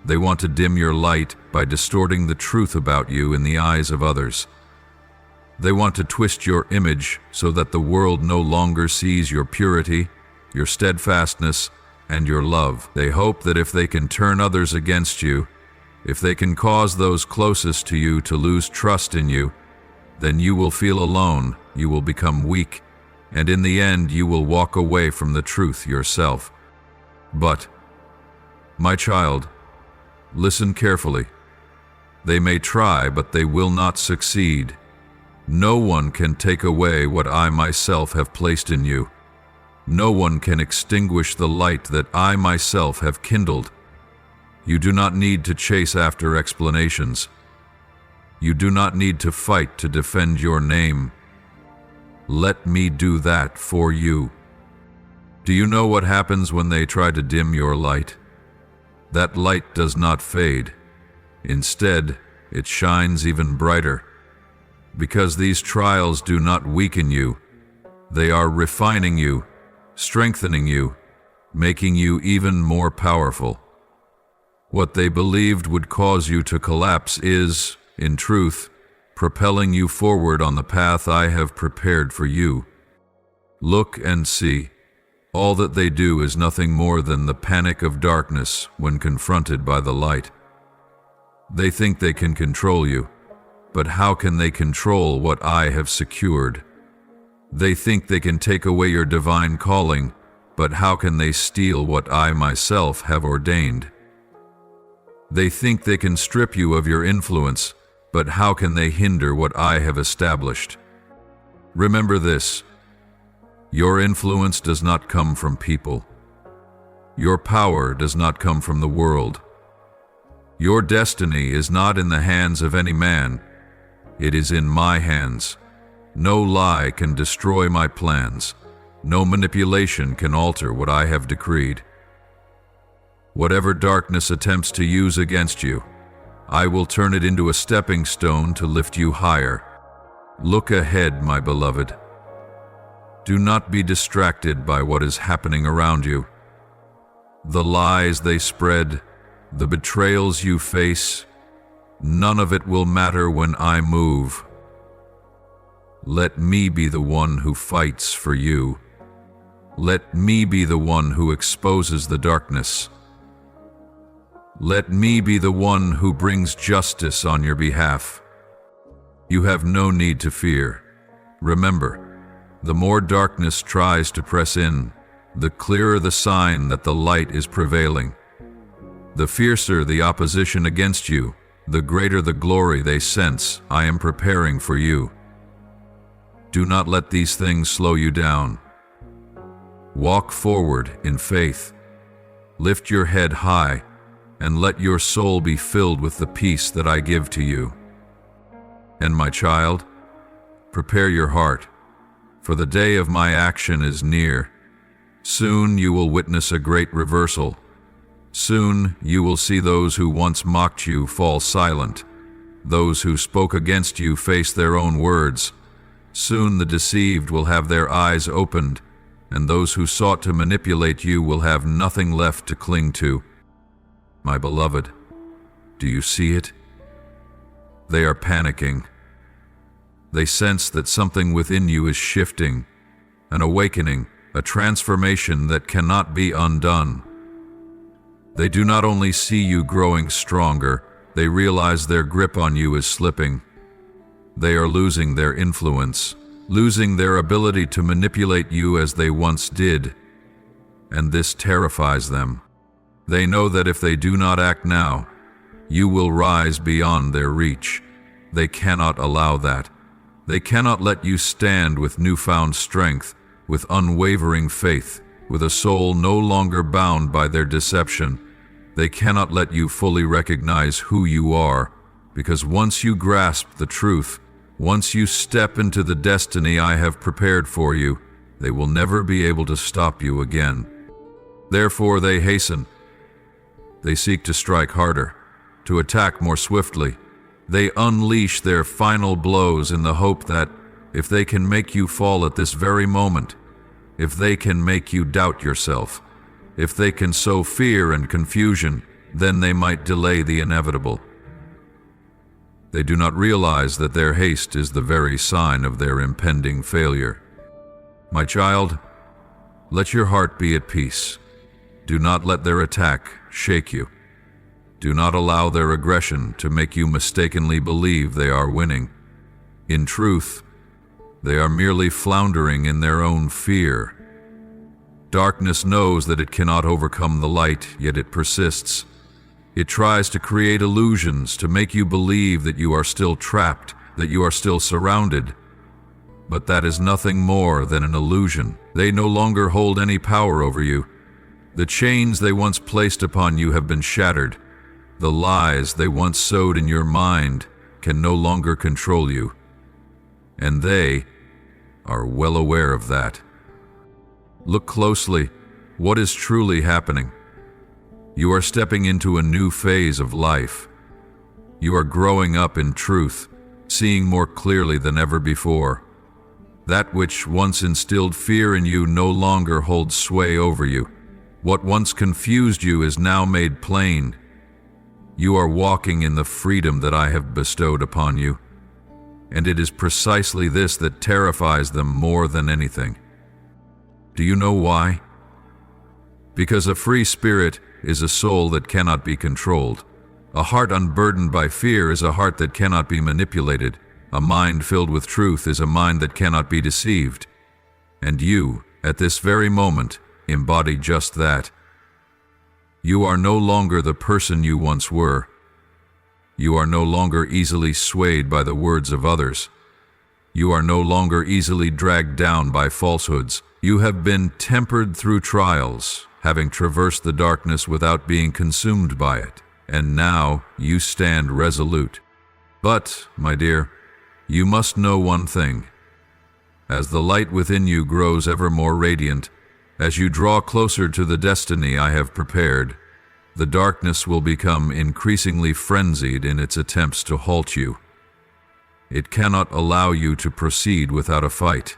They want to dim your light by distorting the truth about you in the eyes of others. They want to twist your image so that the world no longer sees your purity, your steadfastness, and your love. They hope that if they can turn others against you, if they can cause those closest to you to lose trust in you, then you will feel alone, you will become weak, and in the end you will walk away from the truth yourself. But, my child, listen carefully. They may try, but they will not succeed. No one can take away what I myself have placed in you. No one can extinguish the light that I myself have kindled. You do not need to chase after explanations. You do not need to fight to defend your name. Let me do that for you. Do you know what happens when they try to dim your light? That light does not fade. Instead, it shines even brighter. Because these trials do not weaken you, they are refining you, strengthening you, making you even more powerful. What they believed would cause you to collapse is, in truth, propelling you forward on the path I have prepared for you. Look and see. All that they do is nothing more than the panic of darkness when confronted by the light. They think they can control you, but how can they control what I have secured? They think they can take away your divine calling, but how can they steal what I myself have ordained? They think they can strip you of your influence, but how can they hinder what I have established? Remember this: your influence does not come from people. Your power does not come from the world. Your destiny is not in the hands of any man. It is in my hands. No lie can destroy my plans. No manipulation can alter what I have decreed. Whatever darkness attempts to use against you, I will turn it into a stepping stone to lift you higher. Look ahead, my beloved. Do not be distracted by what is happening around you. The lies they spread, the betrayals you face, none of it will matter when I move. Let me be the one who fights for you. Let me be the one who exposes the darkness. Let me be the one who brings justice on your behalf. You have no need to fear. Remember, the more darkness tries to press in, the clearer the sign that the light is prevailing. The fiercer the opposition against you, the greater the glory they sense I am preparing for you. Do not let these things slow you down. Walk forward in faith. Lift your head high, and let your soul be filled with the peace that I give to you. And my child, prepare your heart, for the day of my action is near. Soon you will witness a great reversal. Soon you will see those who once mocked you fall silent. Those who spoke against you face their own words. Soon the deceived will have their eyes opened, and those who sought to manipulate you will have nothing left to cling to. My beloved, do you see it? They are panicking. They sense that something within you is shifting, an awakening, a transformation that cannot be undone. They do not only see you growing stronger, they realize their grip on you is slipping. They are losing their influence, losing their ability to manipulate you as they once did, and this terrifies them. They know that if they do not act now, you will rise beyond their reach. They cannot allow that. They cannot let you stand with newfound strength, with unwavering faith, with a soul no longer bound by their deception. They cannot let you fully recognize who you are, because once you grasp the truth, once you step into the destiny I have prepared for you, they will never be able to stop you again. Therefore they hasten. They seek to strike harder, to attack more swiftly. They unleash their final blows in the hope that, if they can make you fall at this very moment, if they can make you doubt yourself, if they can sow fear and confusion, then they might delay the inevitable. They do not realize that their haste is the very sign of their impending failure. My child, let your heart be at peace. Do not let their attack shake you. Do not allow their aggression to make you mistakenly believe they are winning. In truth, they are merely floundering in their own fear. Darkness knows that it cannot overcome the light, yet it persists. It tries to create illusions to make you believe that you are still trapped, that you are still surrounded. But that is nothing more than an illusion. They no longer hold any power over you. The chains they once placed upon you have been shattered. The lies they once sowed in your mind can no longer control you. And they are well aware of that. Look closely. What is truly happening? You are stepping into a new phase of life. You are growing up in truth, seeing more clearly than ever before. That which once instilled fear in you no longer holds sway over you. What once confused you is now made plain. You are walking in the freedom that I have bestowed upon you, and it is precisely this that terrifies them more than anything. Do you know why? Because a free spirit is a soul that cannot be controlled. A heart unburdened by fear is a heart that cannot be manipulated. A mind filled with truth is a mind that cannot be deceived. And you, at this very moment, embody just that. You are no longer the person you once were. You are no longer easily swayed by the words of others. You are no longer easily dragged down by falsehoods. You have been tempered through trials, having traversed the darkness without being consumed by it, and now you stand resolute. But, my dear, you must know one thing. As the light within you grows ever more radiant, as you draw closer to the destiny I have prepared, the darkness will become increasingly frenzied in its attempts to halt you. It cannot allow you to proceed without a fight.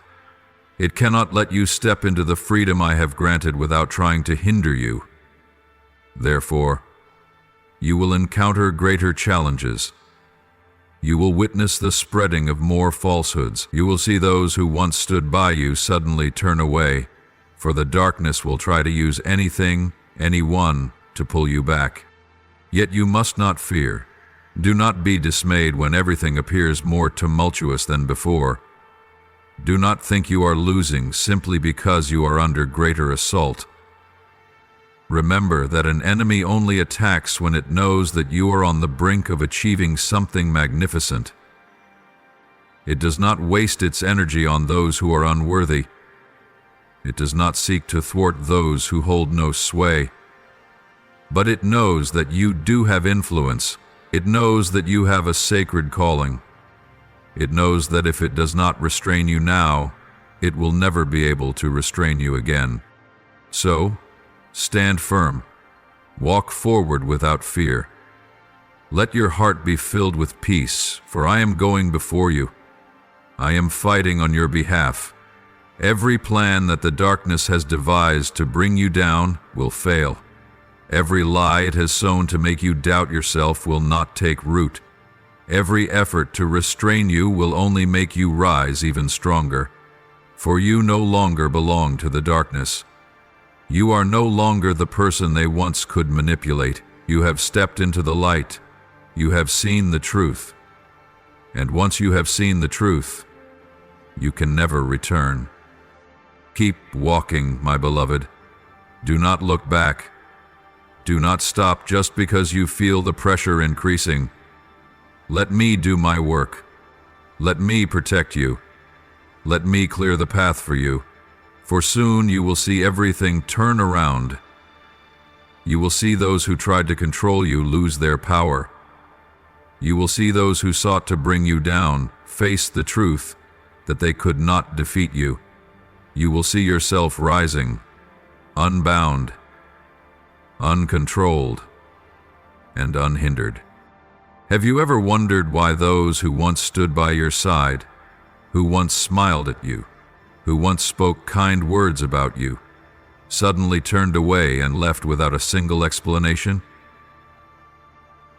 It cannot let you step into the freedom I have granted without trying to hinder you. Therefore, you will encounter greater challenges. You will witness the spreading of more falsehoods. You will see those who once stood by you suddenly turn away, for the darkness will try to use anything, anyone, to pull you back. Yet you must not fear. Do not be dismayed when everything appears more tumultuous than before. Do not think you are losing simply because you are under greater assault. Remember that an enemy only attacks when it knows that you are on the brink of achieving something magnificent. It does not waste its energy on those who are unworthy. It does not seek to thwart those who hold no sway. But it knows that you do have influence. It knows that you have a sacred calling. It knows that if it does not restrain you now, it will never be able to restrain you again. So, stand firm. Walk forward without fear. Let your heart be filled with peace, for I am going before you. I am fighting on your behalf. Every plan that the darkness has devised to bring you down will fail. Every lie it has sown to make you doubt yourself will not take root. Every effort to restrain you will only make you rise even stronger. For you no longer belong to the darkness. You are no longer the person they once could manipulate. You have stepped into the light. You have seen the truth. And once you have seen the truth, you can never return. Keep walking, my beloved. Do not look back. Do not stop just because you feel the pressure increasing. Let me do my work. Let me protect you. Let me clear the path for you. For soon you will see everything turn around. You will see those who tried to control you lose their power. You will see those who sought to bring you down face the truth that they could not defeat you. You will see yourself rising, unbound, uncontrolled, and unhindered. Have you ever wondered why those who once stood by your side, who once smiled at you, who once spoke kind words about you, suddenly turned away and left without a single explanation?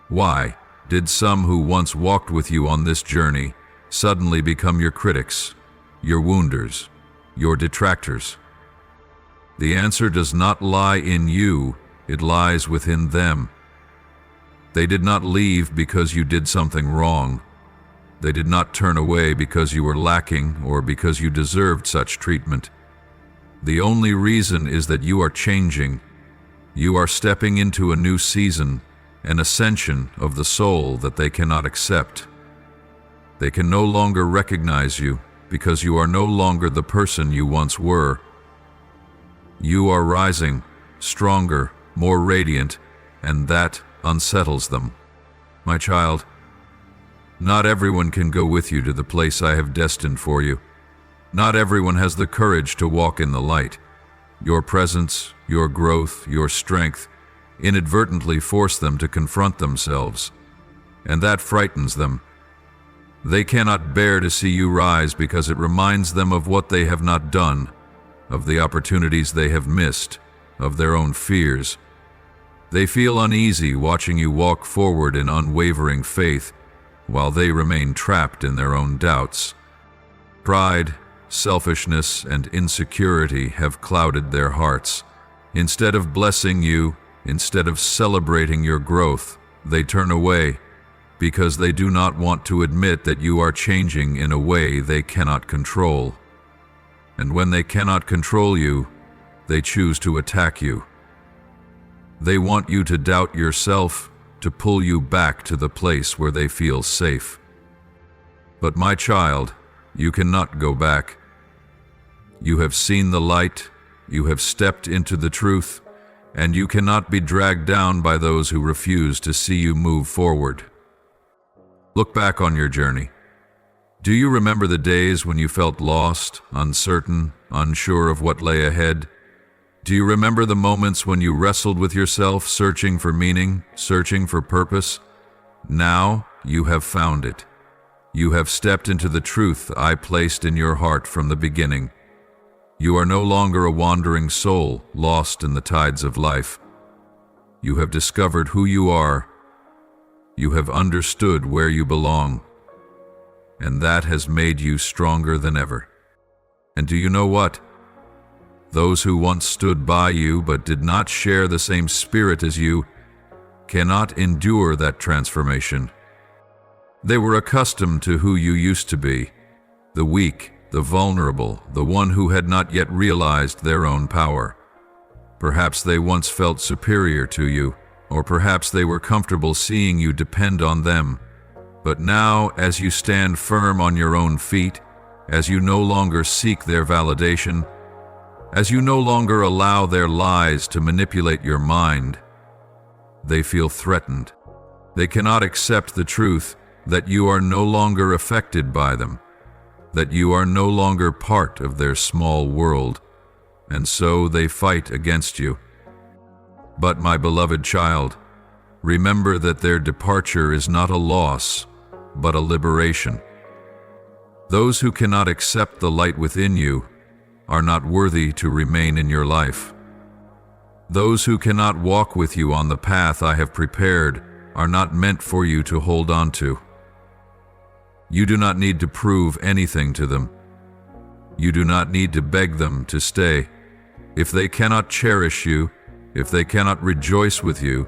Why did some who once walked with you on this journey suddenly become your critics, your wounders, your detractors? The answer does not lie in you, it lies within them. They did not leave because you did something wrong. They did not turn away because you were lacking or because you deserved such treatment. The only reason is that you are changing. You are stepping into a new season, an ascension of the soul that they cannot accept. They can no longer recognize you because you are no longer the person you once were. You are rising, stronger, more radiant, and that unsettles them. My child, not everyone can go with you to the place I have destined for you. Not everyone has the courage to walk in the light. Your presence, your growth, your strength inadvertently force them to confront themselves, and that frightens them. They cannot bear to see you rise because it reminds them of what they have not done, of the opportunities they have missed, of their own fears. They feel uneasy watching you walk forward in unwavering faith while they remain trapped in their own doubts. Pride, selfishness, and insecurity have clouded their hearts. Instead of blessing you, instead of celebrating your growth, they turn away because they do not want to admit that you are changing in a way they cannot control. And when they cannot control you, they choose to attack you. They want you to doubt yourself, to pull you back to the place where they feel safe. But my child, you cannot go back. You have seen the light, you have stepped into the truth, and you cannot be dragged down by those who refuse to see you move forward. Look back on your journey. Do you remember the days when you felt lost, uncertain, unsure of what lay ahead? Do you remember the moments when you wrestled with yourself, searching for meaning, searching for purpose? Now you have found it. You have stepped into the truth I placed in your heart from the beginning. You are no longer a wandering soul lost in the tides of life. You have discovered who you are. You have understood where you belong. And that has made you stronger than ever. And do you know what? Those who once stood by you but did not share the same spirit as you cannot endure that transformation. They were accustomed to who you used to be, the weak, the vulnerable, the one who had not yet realized their own power. Perhaps they once felt superior to you, or perhaps they were comfortable seeing you depend on them. But now, as you stand firm on your own feet, as you no longer seek their validation, as you no longer allow their lies to manipulate your mind, they feel threatened. They cannot accept the truth that you are no longer affected by them. that you are no longer part of their small world, and so they fight against you. But my beloved child, remember that their departure is not a loss, but a liberation. Those who cannot accept the light within you are not worthy to remain in your life. Those who cannot walk with you on the path I have prepared are not meant for you to hold on to. You do not need to prove anything to them. You do not need to beg them to stay. If they cannot cherish you, if they cannot rejoice with you,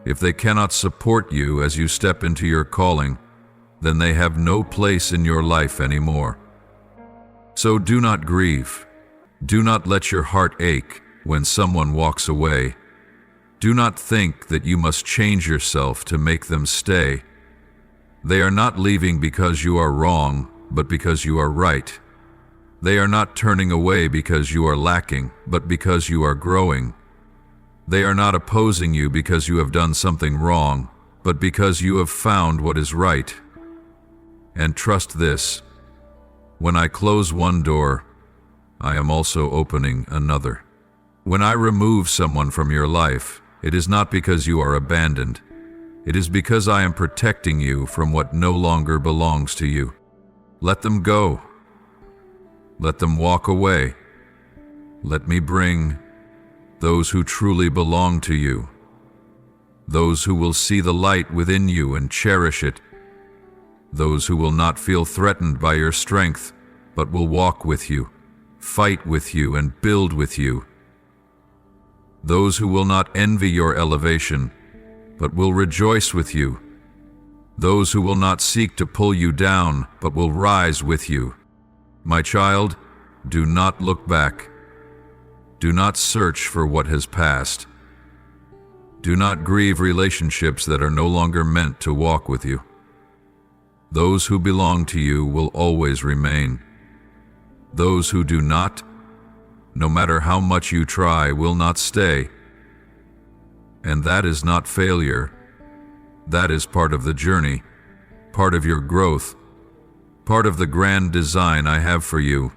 if they cannot support you as you step into your calling, then they have no place in your life anymore. So do not grieve. Do not let your heart ache when someone walks away. Do not think that you must change yourself to make them stay. They are not leaving because you are wrong, but because you are right. They are not turning away because you are lacking, but because you are growing. They are not opposing you because you have done something wrong, but because you have found what is right. And trust this: when I close one door, I am also opening another. When I remove someone from your life, it is not because you are abandoned. It is because I am protecting you from what no longer belongs to you. Let them go. Let them walk away. Let me bring those who truly belong to you, those who will see the light within you and cherish it, those who will not feel threatened by your strength, but will walk with you, fight with you, and build with you, those who will not envy your elevation, but will rejoice with you, those who will not seek to pull you down, but will rise with you. My child, do not look back. Do not search for what has passed. Do not grieve relationships that are no longer meant to walk with you. Those who belong to you will always remain. Those who do not, no matter how much you try, will not stay. And that is not failure. That is part of the journey, part of your growth, part of the grand design I have for you.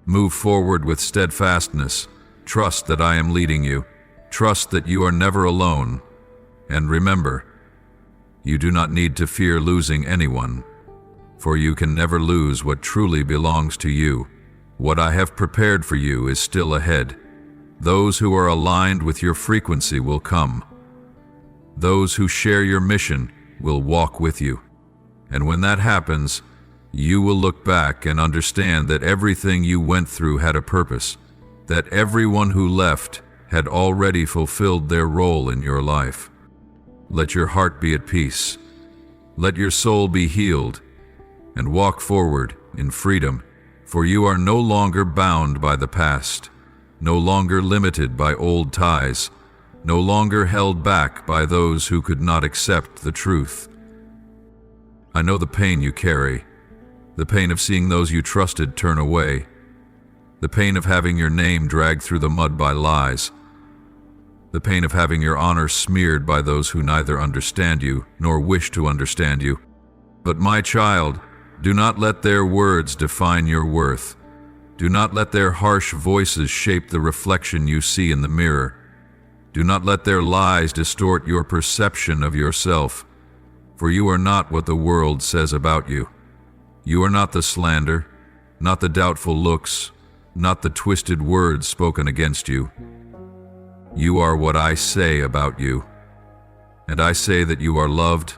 Move forward with steadfastness. Trust that I am leading you. Trust that you are never alone. And remember, you do not need to fear losing anyone, for you can never lose what truly belongs to you. What I have prepared for you is still ahead. Those who are aligned with your frequency will come. Those who share your mission will walk with you. And when that happens, you will look back and understand that everything you went through had a purpose, that everyone who left had already fulfilled their role in your life. Let your heart be at peace. Let your soul be healed, and walk forward in freedom, for you are no longer bound by the past, no longer limited by old ties, no longer held back by those who could not accept the truth. I know the pain you carry, the pain of seeing those you trusted turn away, the pain of having your name dragged through the mud by lies, the pain of having your honor smeared by those who neither understand you nor wish to understand you. But my child, do not let their words define your worth. Do not let their harsh voices shape the reflection you see in the mirror. Do not let their lies distort your perception of yourself, for you are not what the world says about you. You are not the slander, not the doubtful looks, not the twisted words spoken against you. You are what I say about you. And I say that you are loved.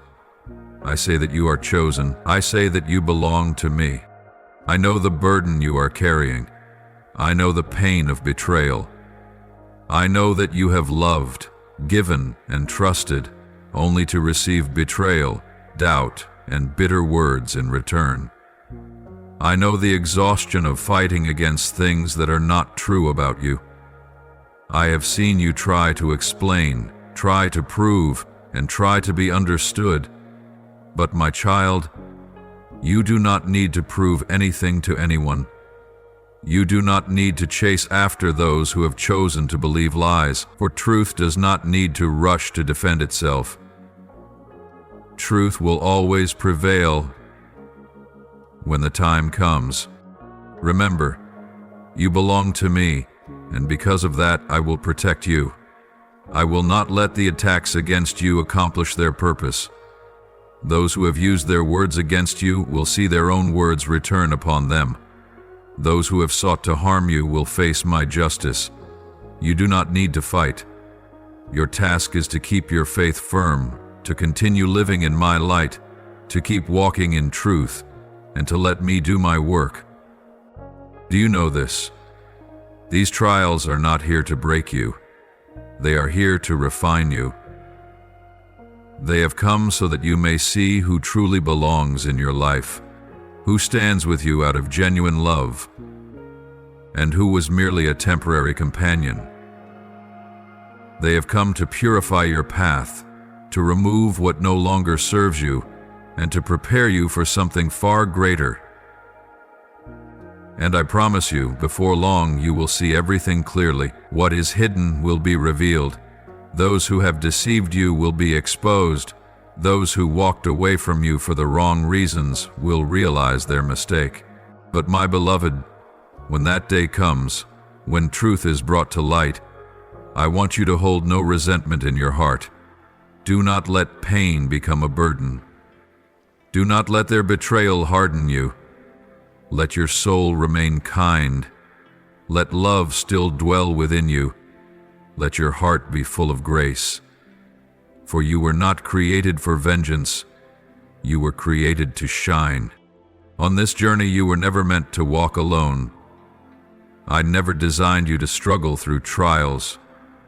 I say that you are chosen. I say that you belong to me. I know the burden you are carrying. I know the pain of betrayal. I know that you have loved, given, and trusted, only to receive betrayal, doubt, and bitter words in return. I know the exhaustion of fighting against things that are not true about you. I have seen you try to explain, try to prove, and try to be understood. But my child, you do not need to prove anything to anyone. You do not need to chase after those who have chosen to believe lies, for truth does not need to rush to defend itself. Truth will always prevail. when the time comes. Remember, you belong to me, and because of that, I will protect you. I will not let the attacks against you accomplish their purpose. Those who have used their words against you will see their own words return upon them. Those who have sought to harm you will face my justice. You do not need to fight. Your task is to keep your faith firm, to continue living in my light, to keep walking in truth, and to let me do my work. Do you know this? These trials are not here to break you. They are here to refine you. They have come so that you may see who truly belongs in your life, who stands with you out of genuine love, and who was merely a temporary companion. They have come to purify your path, to remove what no longer serves you, and to prepare you for something far greater. And I promise you, before long you will see everything clearly. What is hidden will be revealed. Those who have deceived you will be exposed. Those who walked away from you for the wrong reasons will realize their mistake. But my beloved, when that day comes, when truth is brought to light, I want you to hold no resentment in your heart. Do not let pain become a burden. Do not let their betrayal harden you. Let your soul remain kind. Let love still dwell within you. Let your heart be full of grace. For you were not created for vengeance. You were created to shine. On this journey you were never meant to walk alone. I never designed you to struggle through trials,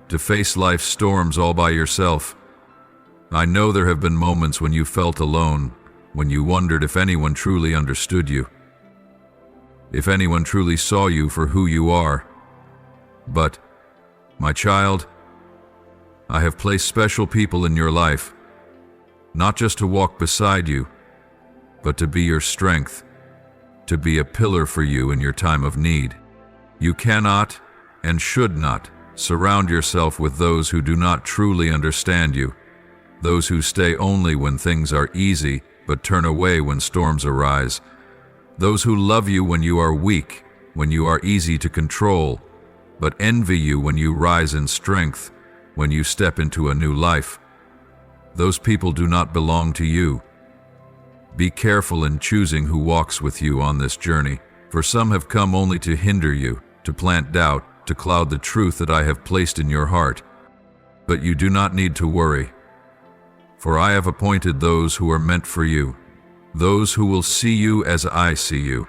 to face life's storms all by yourself. I know there have been moments when you felt alone, when you wondered if anyone truly understood you, if anyone truly saw you for who you are. But, my child, I have placed special people in your life, not just to walk beside you, but to be your strength, to be a pillar for you in your time of need. You cannot and should not surround yourself with those who do not truly understand you, those who stay only when things are easy but turn away when storms arise, those who love you when you are weak, when you are easy to control, but envy you when you rise in strength, when you step into a new life. Those people do not belong to you. Be careful in choosing who walks with you on this journey, for some have come only to hinder you, to plant doubt, to cloud the truth that I have placed in your heart. But you do not need to worry, for I have appointed those who are meant for you, those who will see you as I see you.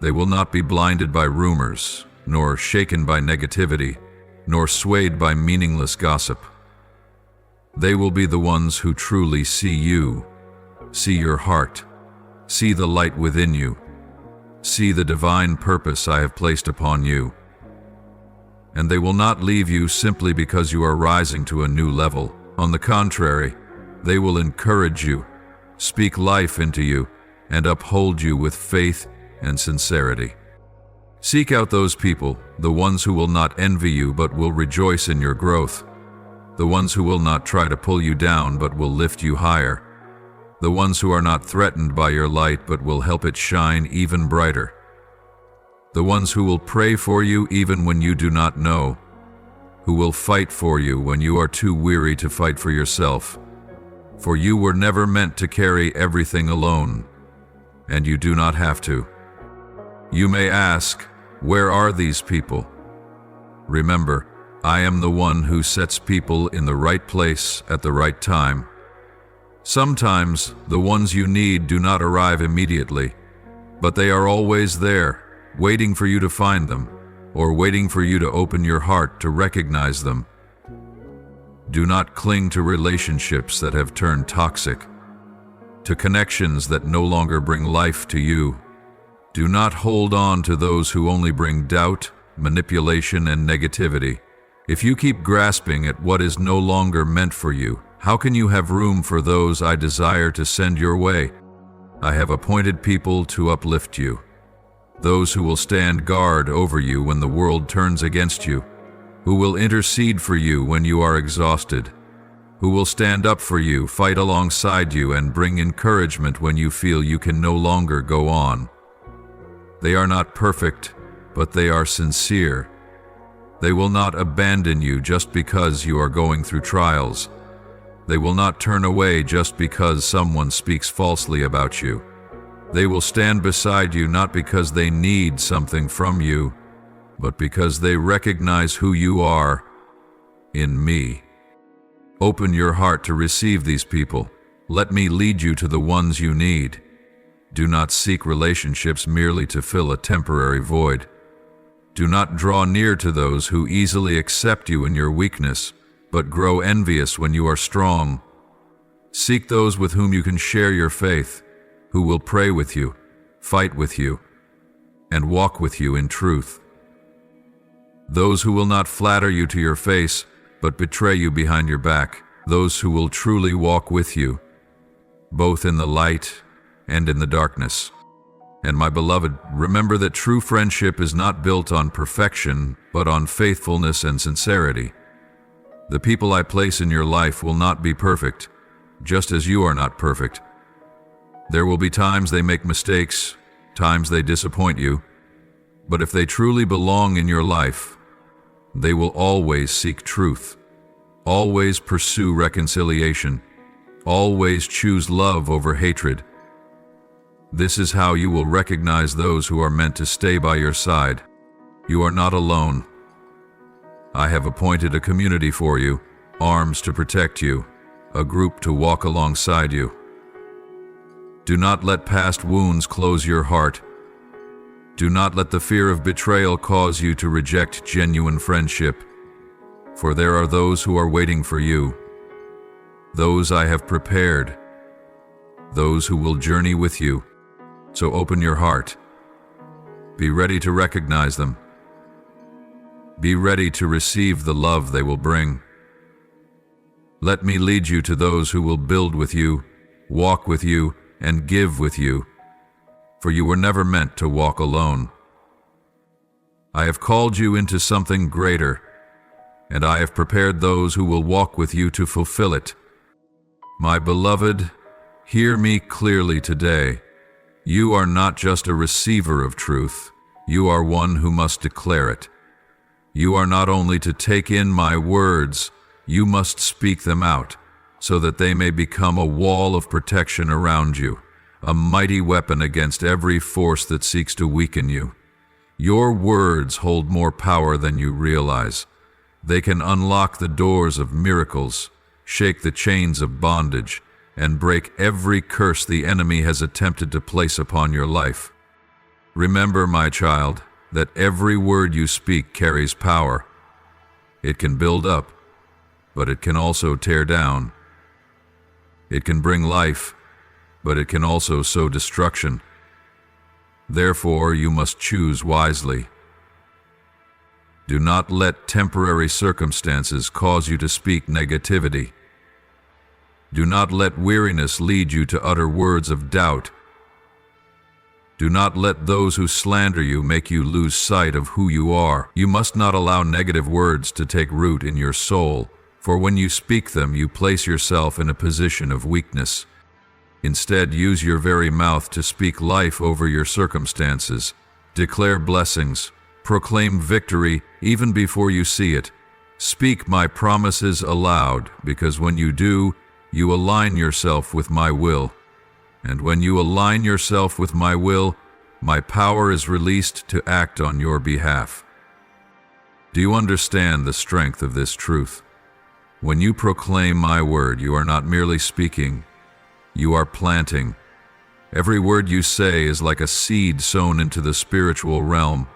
They will not be blinded by rumors, nor shaken by negativity, nor swayed by meaningless gossip. They will be the ones who truly see you, see your heart, see the light within you, see the divine purpose I have placed upon you. And they will not leave you simply because you are rising to a new level. On the contrary, they will encourage you, speak life into you, and uphold you with faith and sincerity. Seek out those people, the ones who will not envy you but will rejoice in your growth, the ones who will not try to pull you down but will lift you higher, the ones who are not threatened by your light but will help it shine even brighter, the ones who will pray for you even when you do not know, who will fight for you when you are too weary to fight for yourself. For you were never meant to carry everything alone, and you do not have to. You may ask, where are these people? Remember, I am the one who sets people in the right place at the right time. Sometimes the ones you need do not arrive immediately, but they are always there, waiting for you to find them, or waiting for you to open your heart to recognize them. Do not cling to relationships that have turned toxic, to connections that no longer bring life to you. Do not hold on to those who only bring doubt, manipulation, and negativity. If you keep grasping at what is no longer meant for you, how can you have room for those I desire to send your way? I have appointed people to uplift you, those who will stand guard over you when the world turns against you, who will intercede for you when you are exhausted, who will stand up for you, fight alongside you, and bring encouragement when you feel you can no longer go on. They are not perfect, but they are sincere. They will not abandon you just because you are going through trials. They will not turn away just because someone speaks falsely about you. They will stand beside you not because they need something from you, but because they recognize who you are in me. Open your heart to receive these people. Let me lead you to the ones you need. Do not seek relationships merely to fill a temporary void. Do not draw near to those who easily accept you in your weakness, but grow envious when you are strong. Seek those with whom you can share your faith, who will pray with you, fight with you, and walk with you in truth. Those who will not flatter you to your face, but betray you behind your back. Those who will truly walk with you, both in the light and in the darkness. And my beloved, remember that true friendship is not built on perfection, but on faithfulness and sincerity. The people I place in your life will not be perfect, just as you are not perfect. There will be times they make mistakes, times they disappoint you, but if they truly belong in your life, they will always seek truth, always pursue reconciliation, always choose love over hatred. This is how you will recognize those who are meant to stay by your side. You are not alone. I have appointed a community for you, arms to protect you, a group to walk alongside you. Do not let past wounds close your heart. Do not let the fear of betrayal cause you to reject genuine friendship, for there are those who are waiting for you, those I have prepared, those who will journey with you. So open your heart. Be ready to recognize them. Be ready to receive the love they will bring. Let me lead you to those who will build with you, walk with you, and give with you, for you were never meant to walk alone. I have called you into something greater, and I have prepared those who will walk with you to fulfill it. My beloved, hear me clearly today. You are not just a receiver of truth, you are one who must declare it. You are not only to take in my words, you must speak them out, so that they may become a wall of protection around you, a mighty weapon against every force that seeks to weaken you. Your words hold more power than you realize. They can unlock the doors of miracles, shake the chains of bondage, and break every curse the enemy has attempted to place upon your life. Remember, my child, that every word you speak carries power. It can build up, but it can also tear down. It can bring life, but it can also sow destruction. Therefore, you must choose wisely. Do not let temporary circumstances cause you to speak negativity. Do not let weariness lead you to utter words of doubt. Do not let those who slander you make you lose sight of who you are. You must not allow negative words to take root in your soul, for when you speak them, you place yourself in a position of weakness. Instead, use your very mouth to speak life over your circumstances. Declare blessings. Proclaim victory even before you see it. Speak my promises aloud, because when you do, you align yourself with my will. And when you align yourself with my will, my power is released to act on your behalf. Do you understand the strength of this truth? When you proclaim my word, you are not merely speaking, you are planting. Every word you say is like a seed sown into the spiritual realm.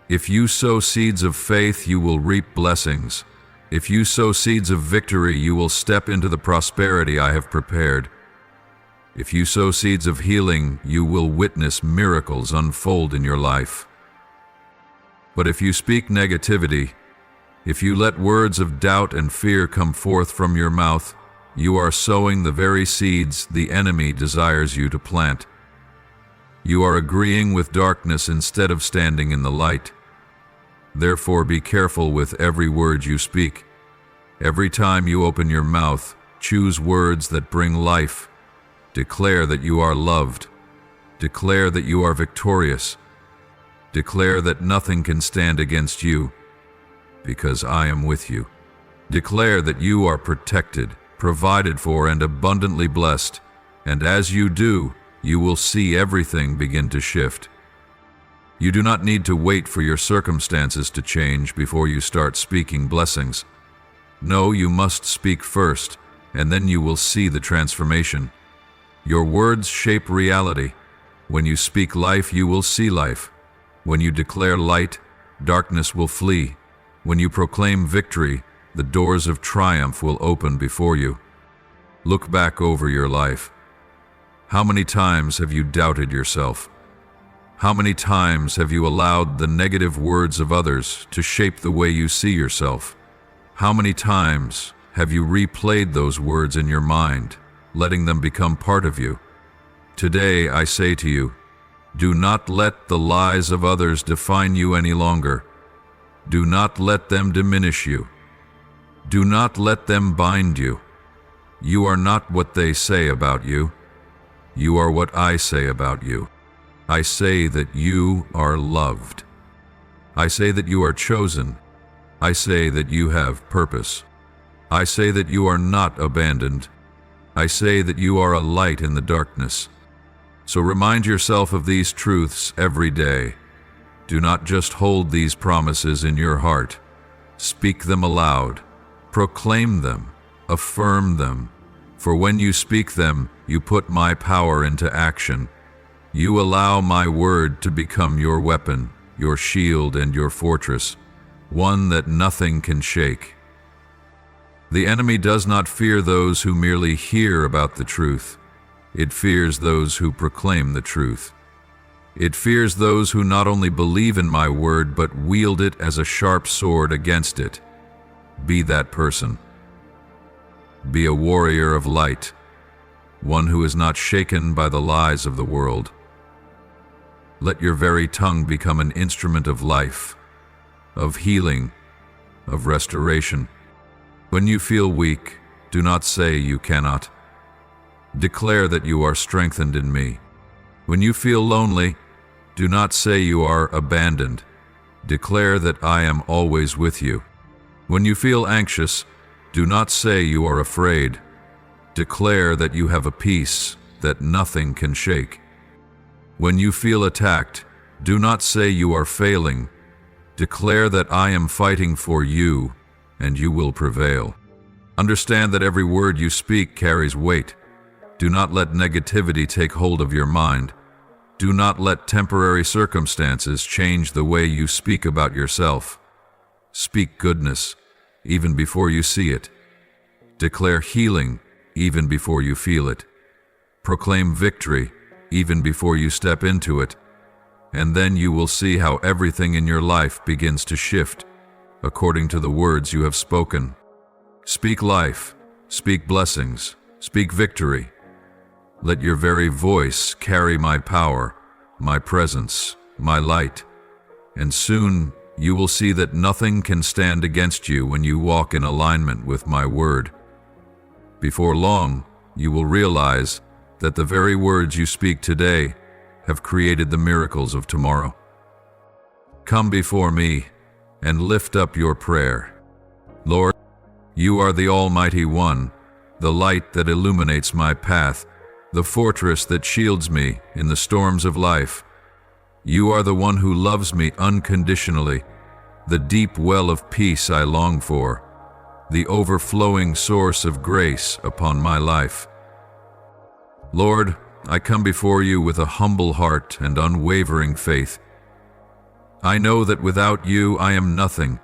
If you sow seeds of faith, you will reap blessings. If you sow seeds of victory, you will step into the prosperity I have prepared. If you sow seeds of healing, you will witness miracles unfold in your life. But if you speak negativity, if you let words of doubt and fear come forth from your mouth, you are sowing the very seeds the enemy desires you to plant. You are agreeing with darkness instead of standing in the light. Therefore, be careful with every word you speak. Every time you open your mouth, choose words that bring life. Declare that you are loved. Declare that you are victorious. Declare that nothing can stand against you, because I am with you. Declare that you are protected, provided for, and abundantly blessed, and as you do, you will see everything begin to shift. You do not need to wait for your circumstances to change before you start speaking blessings. No, you must speak first, and then you will see the transformation. Your words shape reality. When you speak life, you will see life. When you declare light, darkness will flee. When you proclaim victory, the doors of triumph will open before you. Look back over your life. How many times have you doubted yourself? How many times have you allowed the negative words of others to shape the way you see yourself? How many times have you replayed those words in your mind, letting them become part of you? Today I say to you, do not let the lies of others define you any longer. Do not let them diminish you. Do not let them bind you. You are not what they say about you. You are what I say about you. I say that you are loved. I say that you are chosen. I say that you have purpose. I say that you are not abandoned. I say that you are a light in the darkness. So remind yourself of these truths every day. Do not just hold these promises in your heart. Speak them aloud. Proclaim them. Affirm them. For when you speak them, you put my power into action. You allow my word to become your weapon, your shield, and your fortress, one that nothing can shake. The enemy does not fear those who merely hear about the truth. It fears those who proclaim the truth. It fears those who not only believe in my word, but wield it as a sharp sword against it. Be that person. Be a warrior of light, one who is not shaken by the lies of the world. Let your very tongue become an instrument of life, of healing, of restoration. When you feel weak, do not say you cannot. Declare that you are strengthened in me. When you feel lonely, do not say you are abandoned. Declare that I am always with you. When you feel anxious, do not say you are afraid. Declare that you have a peace that nothing can shake. When you feel attacked, do not say you are failing. Declare that I am fighting for you, and you will prevail. Understand that every word you speak carries weight. Do not let negativity take hold of your mind. Do not let temporary circumstances change the way you speak about yourself. Speak goodness, even before you see it. Declare healing, even before you feel it. Proclaim victory, even before you step into it. And then you will see how everything in your life begins to shift, according to the words you have spoken. Speak life, speak blessings, speak victory. Let your very voice carry my power, my presence, my light, and soon you will see that nothing can stand against you when you walk in alignment with my word. Before long, you will realize that the very words you speak today have created the miracles of tomorrow. Come before me and lift up your prayer. Lord, you are the Almighty One, the light that illuminates my path, the fortress that shields me in the storms of life. You are the one who loves me unconditionally, the deep well of peace I long for, the overflowing source of grace upon my life. Lord, I come before you with a humble heart and unwavering faith. I know that without you I am nothing,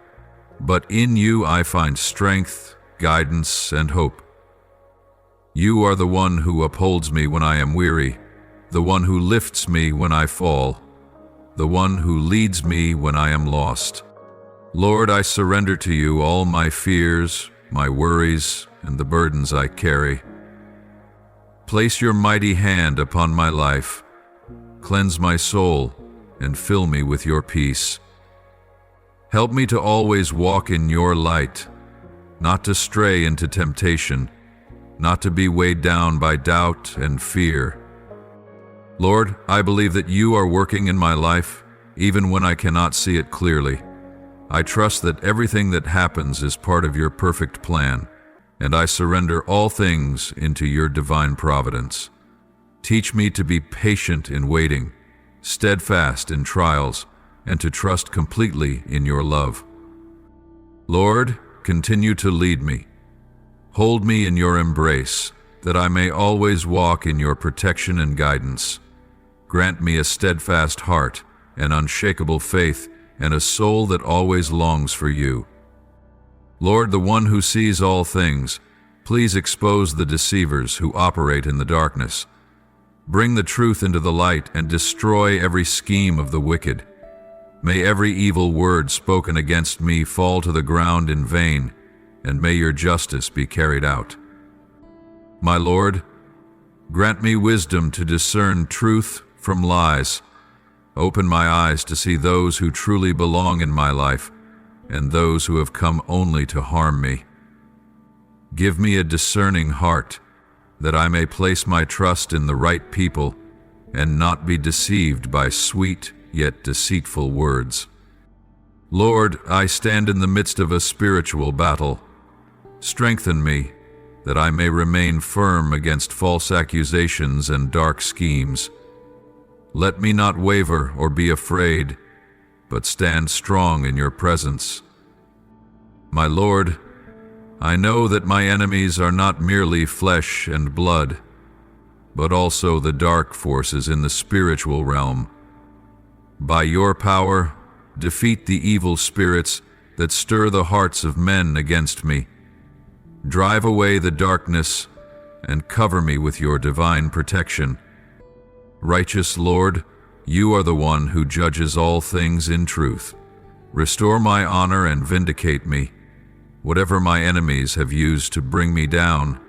but in you I find strength, guidance, and hope. You are the one who upholds me when I am weary, the one who lifts me when I fall, the one who leads me when I am lost. Lord, I surrender to you all my fears, my worries, and the burdens I carry. Place your mighty hand upon my life. Cleanse my soul and fill me with your peace. Help me to always walk in your light. not to stray into temptation, not to be weighed down by doubt and fear. Lord, I believe that you are working in my life, even when I cannot see it clearly. I trust that everything that happens is part of your perfect plan, and I surrender all things into your divine providence. Teach me to be patient in waiting, steadfast in trials, and to trust completely in your love. Lord, continue to lead me. Hold me in your embrace, that I may always walk in your protection and guidance. Grant me a steadfast heart, an unshakable faith, and a soul that always longs for you. Lord, the one who sees all things, please expose the deceivers who operate in the darkness. Bring the truth into the light and destroy every scheme of the wicked. May every evil word spoken against me fall to the ground in vain, and may your justice be carried out. My Lord, grant me wisdom to discern truth from lies. Open my eyes to see those who truly belong in my life, and those who have come only to harm me. Give me a discerning heart, that I may place my trust in the right people, and not be deceived by sweet yet deceitful words. Lord, I stand in the midst of a spiritual battle. Strengthen me, that I may remain firm against false accusations and dark schemes. Let me not waver or be afraid, but stand strong in your presence. My Lord, I know that my enemies are not merely flesh and blood, but also the dark forces in the spiritual realm. By your power, defeat the evil spirits that stir the hearts of men against me. Drive away the darkness and cover me with your divine protection. Righteous Lord, you are the one who judges all things in truth. Restore my honor and vindicate me. Whatever my enemies have used to bring me down,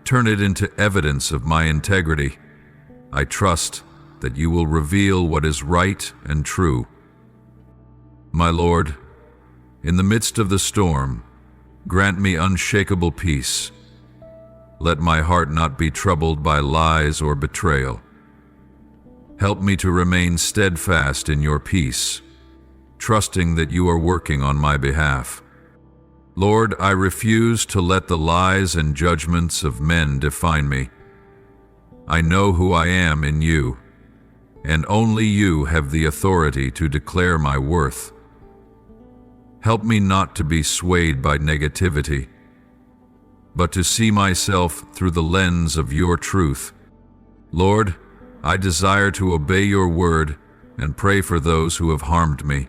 turn it into evidence of my integrity. I trust that you will reveal what is right and true. My Lord, in the midst of the storm, grant me unshakable peace. Let my heart not be troubled by lies or betrayal. Help me to remain steadfast in your peace, trusting that you are working on my behalf. Lord, I refuse to let the lies and judgments of men define me. I know who I am in you, and only you have the authority to declare my worth. Help me not to be swayed by negativity, but to see myself through the lens of your truth. Lord, I desire to obey your word and pray for those who have harmed me.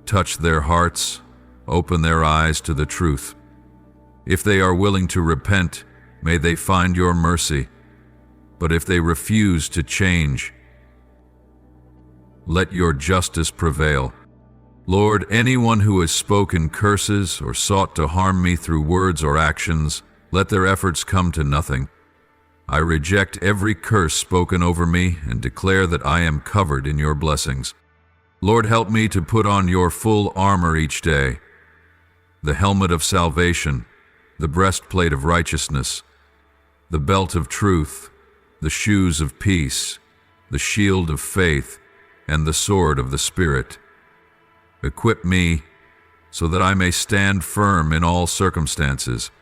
Touch their hearts, open their eyes to the truth. If they are willing to repent, may they find your mercy. But if they refuse to change, let your justice prevail. Lord, anyone who has spoken curses or sought to harm me through words or actions, let their efforts come to nothing. I reject every curse spoken over me and declare that I am covered in your blessings. Lord, help me to put on your full armor each day, the helmet of salvation, the breastplate of righteousness, the belt of truth, the shoes of peace, the shield of faith, and the sword of the Spirit. Equip me so that I may stand firm in all circumstances.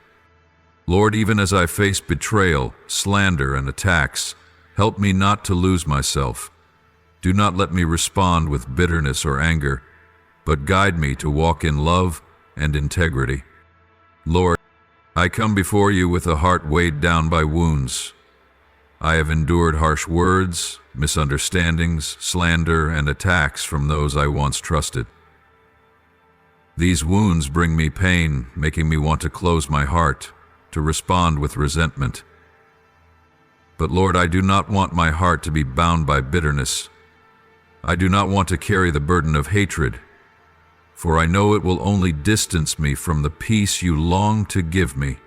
Lord, even as I face betrayal, slander, and attacks, help me not to lose myself. Do not let me respond with bitterness or anger, but guide me to walk in love and integrity. Lord, I come before you with a heart weighed down by wounds. I have endured harsh words, misunderstandings, slander, and attacks from those I once trusted. These wounds bring me pain, making me want to close my heart, to respond with resentment. But Lord, I do not want my heart to be bound by bitterness. I do not want to carry the burden of hatred, for I know it will only distance me from the peace you long to give me.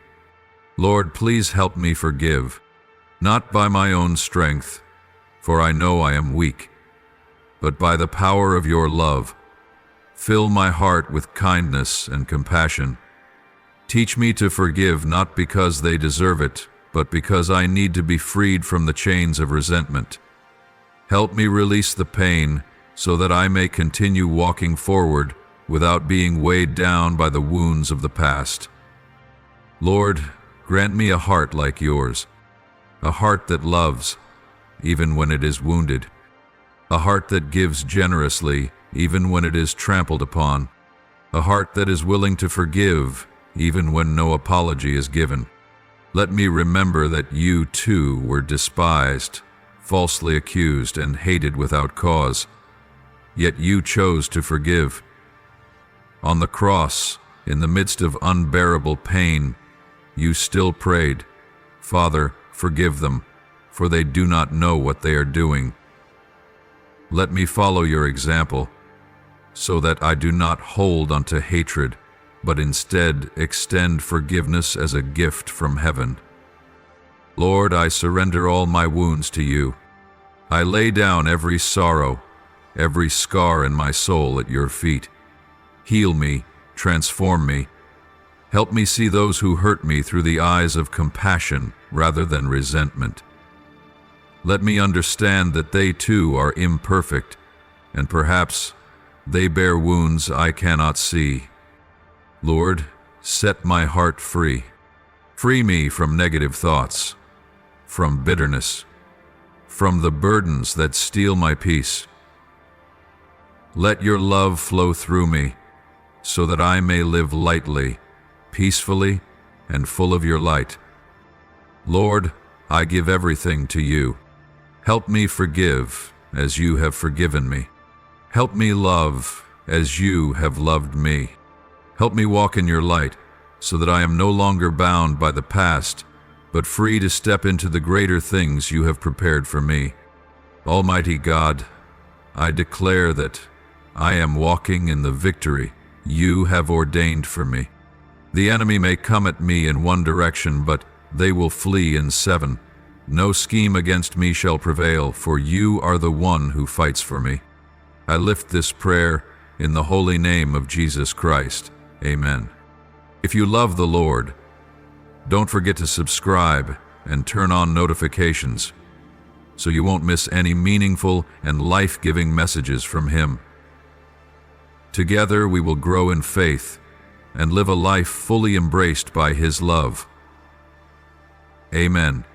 Lord, please help me forgive, not by my own strength, for I know I am weak, but by the power of your love. Fill my heart with kindness and compassion. Teach me to forgive not because they deserve it, but because I need to be freed from the chains of resentment. Help me release the pain so that I may continue walking forward without being weighed down by the wounds of the past. Lord, grant me a heart like yours, a heart that loves, even when it is wounded, a heart that gives generously, even when it is trampled upon, a heart that is willing to forgive, even when no apology is given. Let me remember that you too were despised, falsely accused, and hated without cause, yet you chose to forgive. On the cross, in the midst of unbearable pain, you still prayed, "Father, forgive them, for they do not know what they are doing." Let me follow your example, so that I do not hold onto hatred, but instead extend forgiveness as a gift from heaven. Lord, I surrender all my wounds to you. I lay down every sorrow, every scar in my soul at your feet. Heal me, transform me. Help me see those who hurt me through the eyes of compassion rather than resentment. Let me understand that they too are imperfect, and perhaps they bear wounds I cannot see. Lord, set my heart free. Free me from negative thoughts, from bitterness, from the burdens that steal my peace. Let your love flow through me, so that I may live lightly, peacefully, and full of your light. Lord, I give everything to you. Help me forgive as you have forgiven me. Help me love as you have loved me. Help me walk in your light, so that I am no longer bound by the past, but free to step into the greater things you have prepared for me. Almighty God, I declare that I am walking in the victory you have ordained for me. The enemy may come at me in one direction, but they will flee in 7. No scheme against me shall prevail, for you are the one who fights for me. I lift this prayer in the holy name of Jesus Christ. Amen. If you love the Lord, don't forget to subscribe and turn on notifications so you won't miss any meaningful and life-giving messages from Him. Together we will grow in faith and live a life fully embraced by His love. Amen.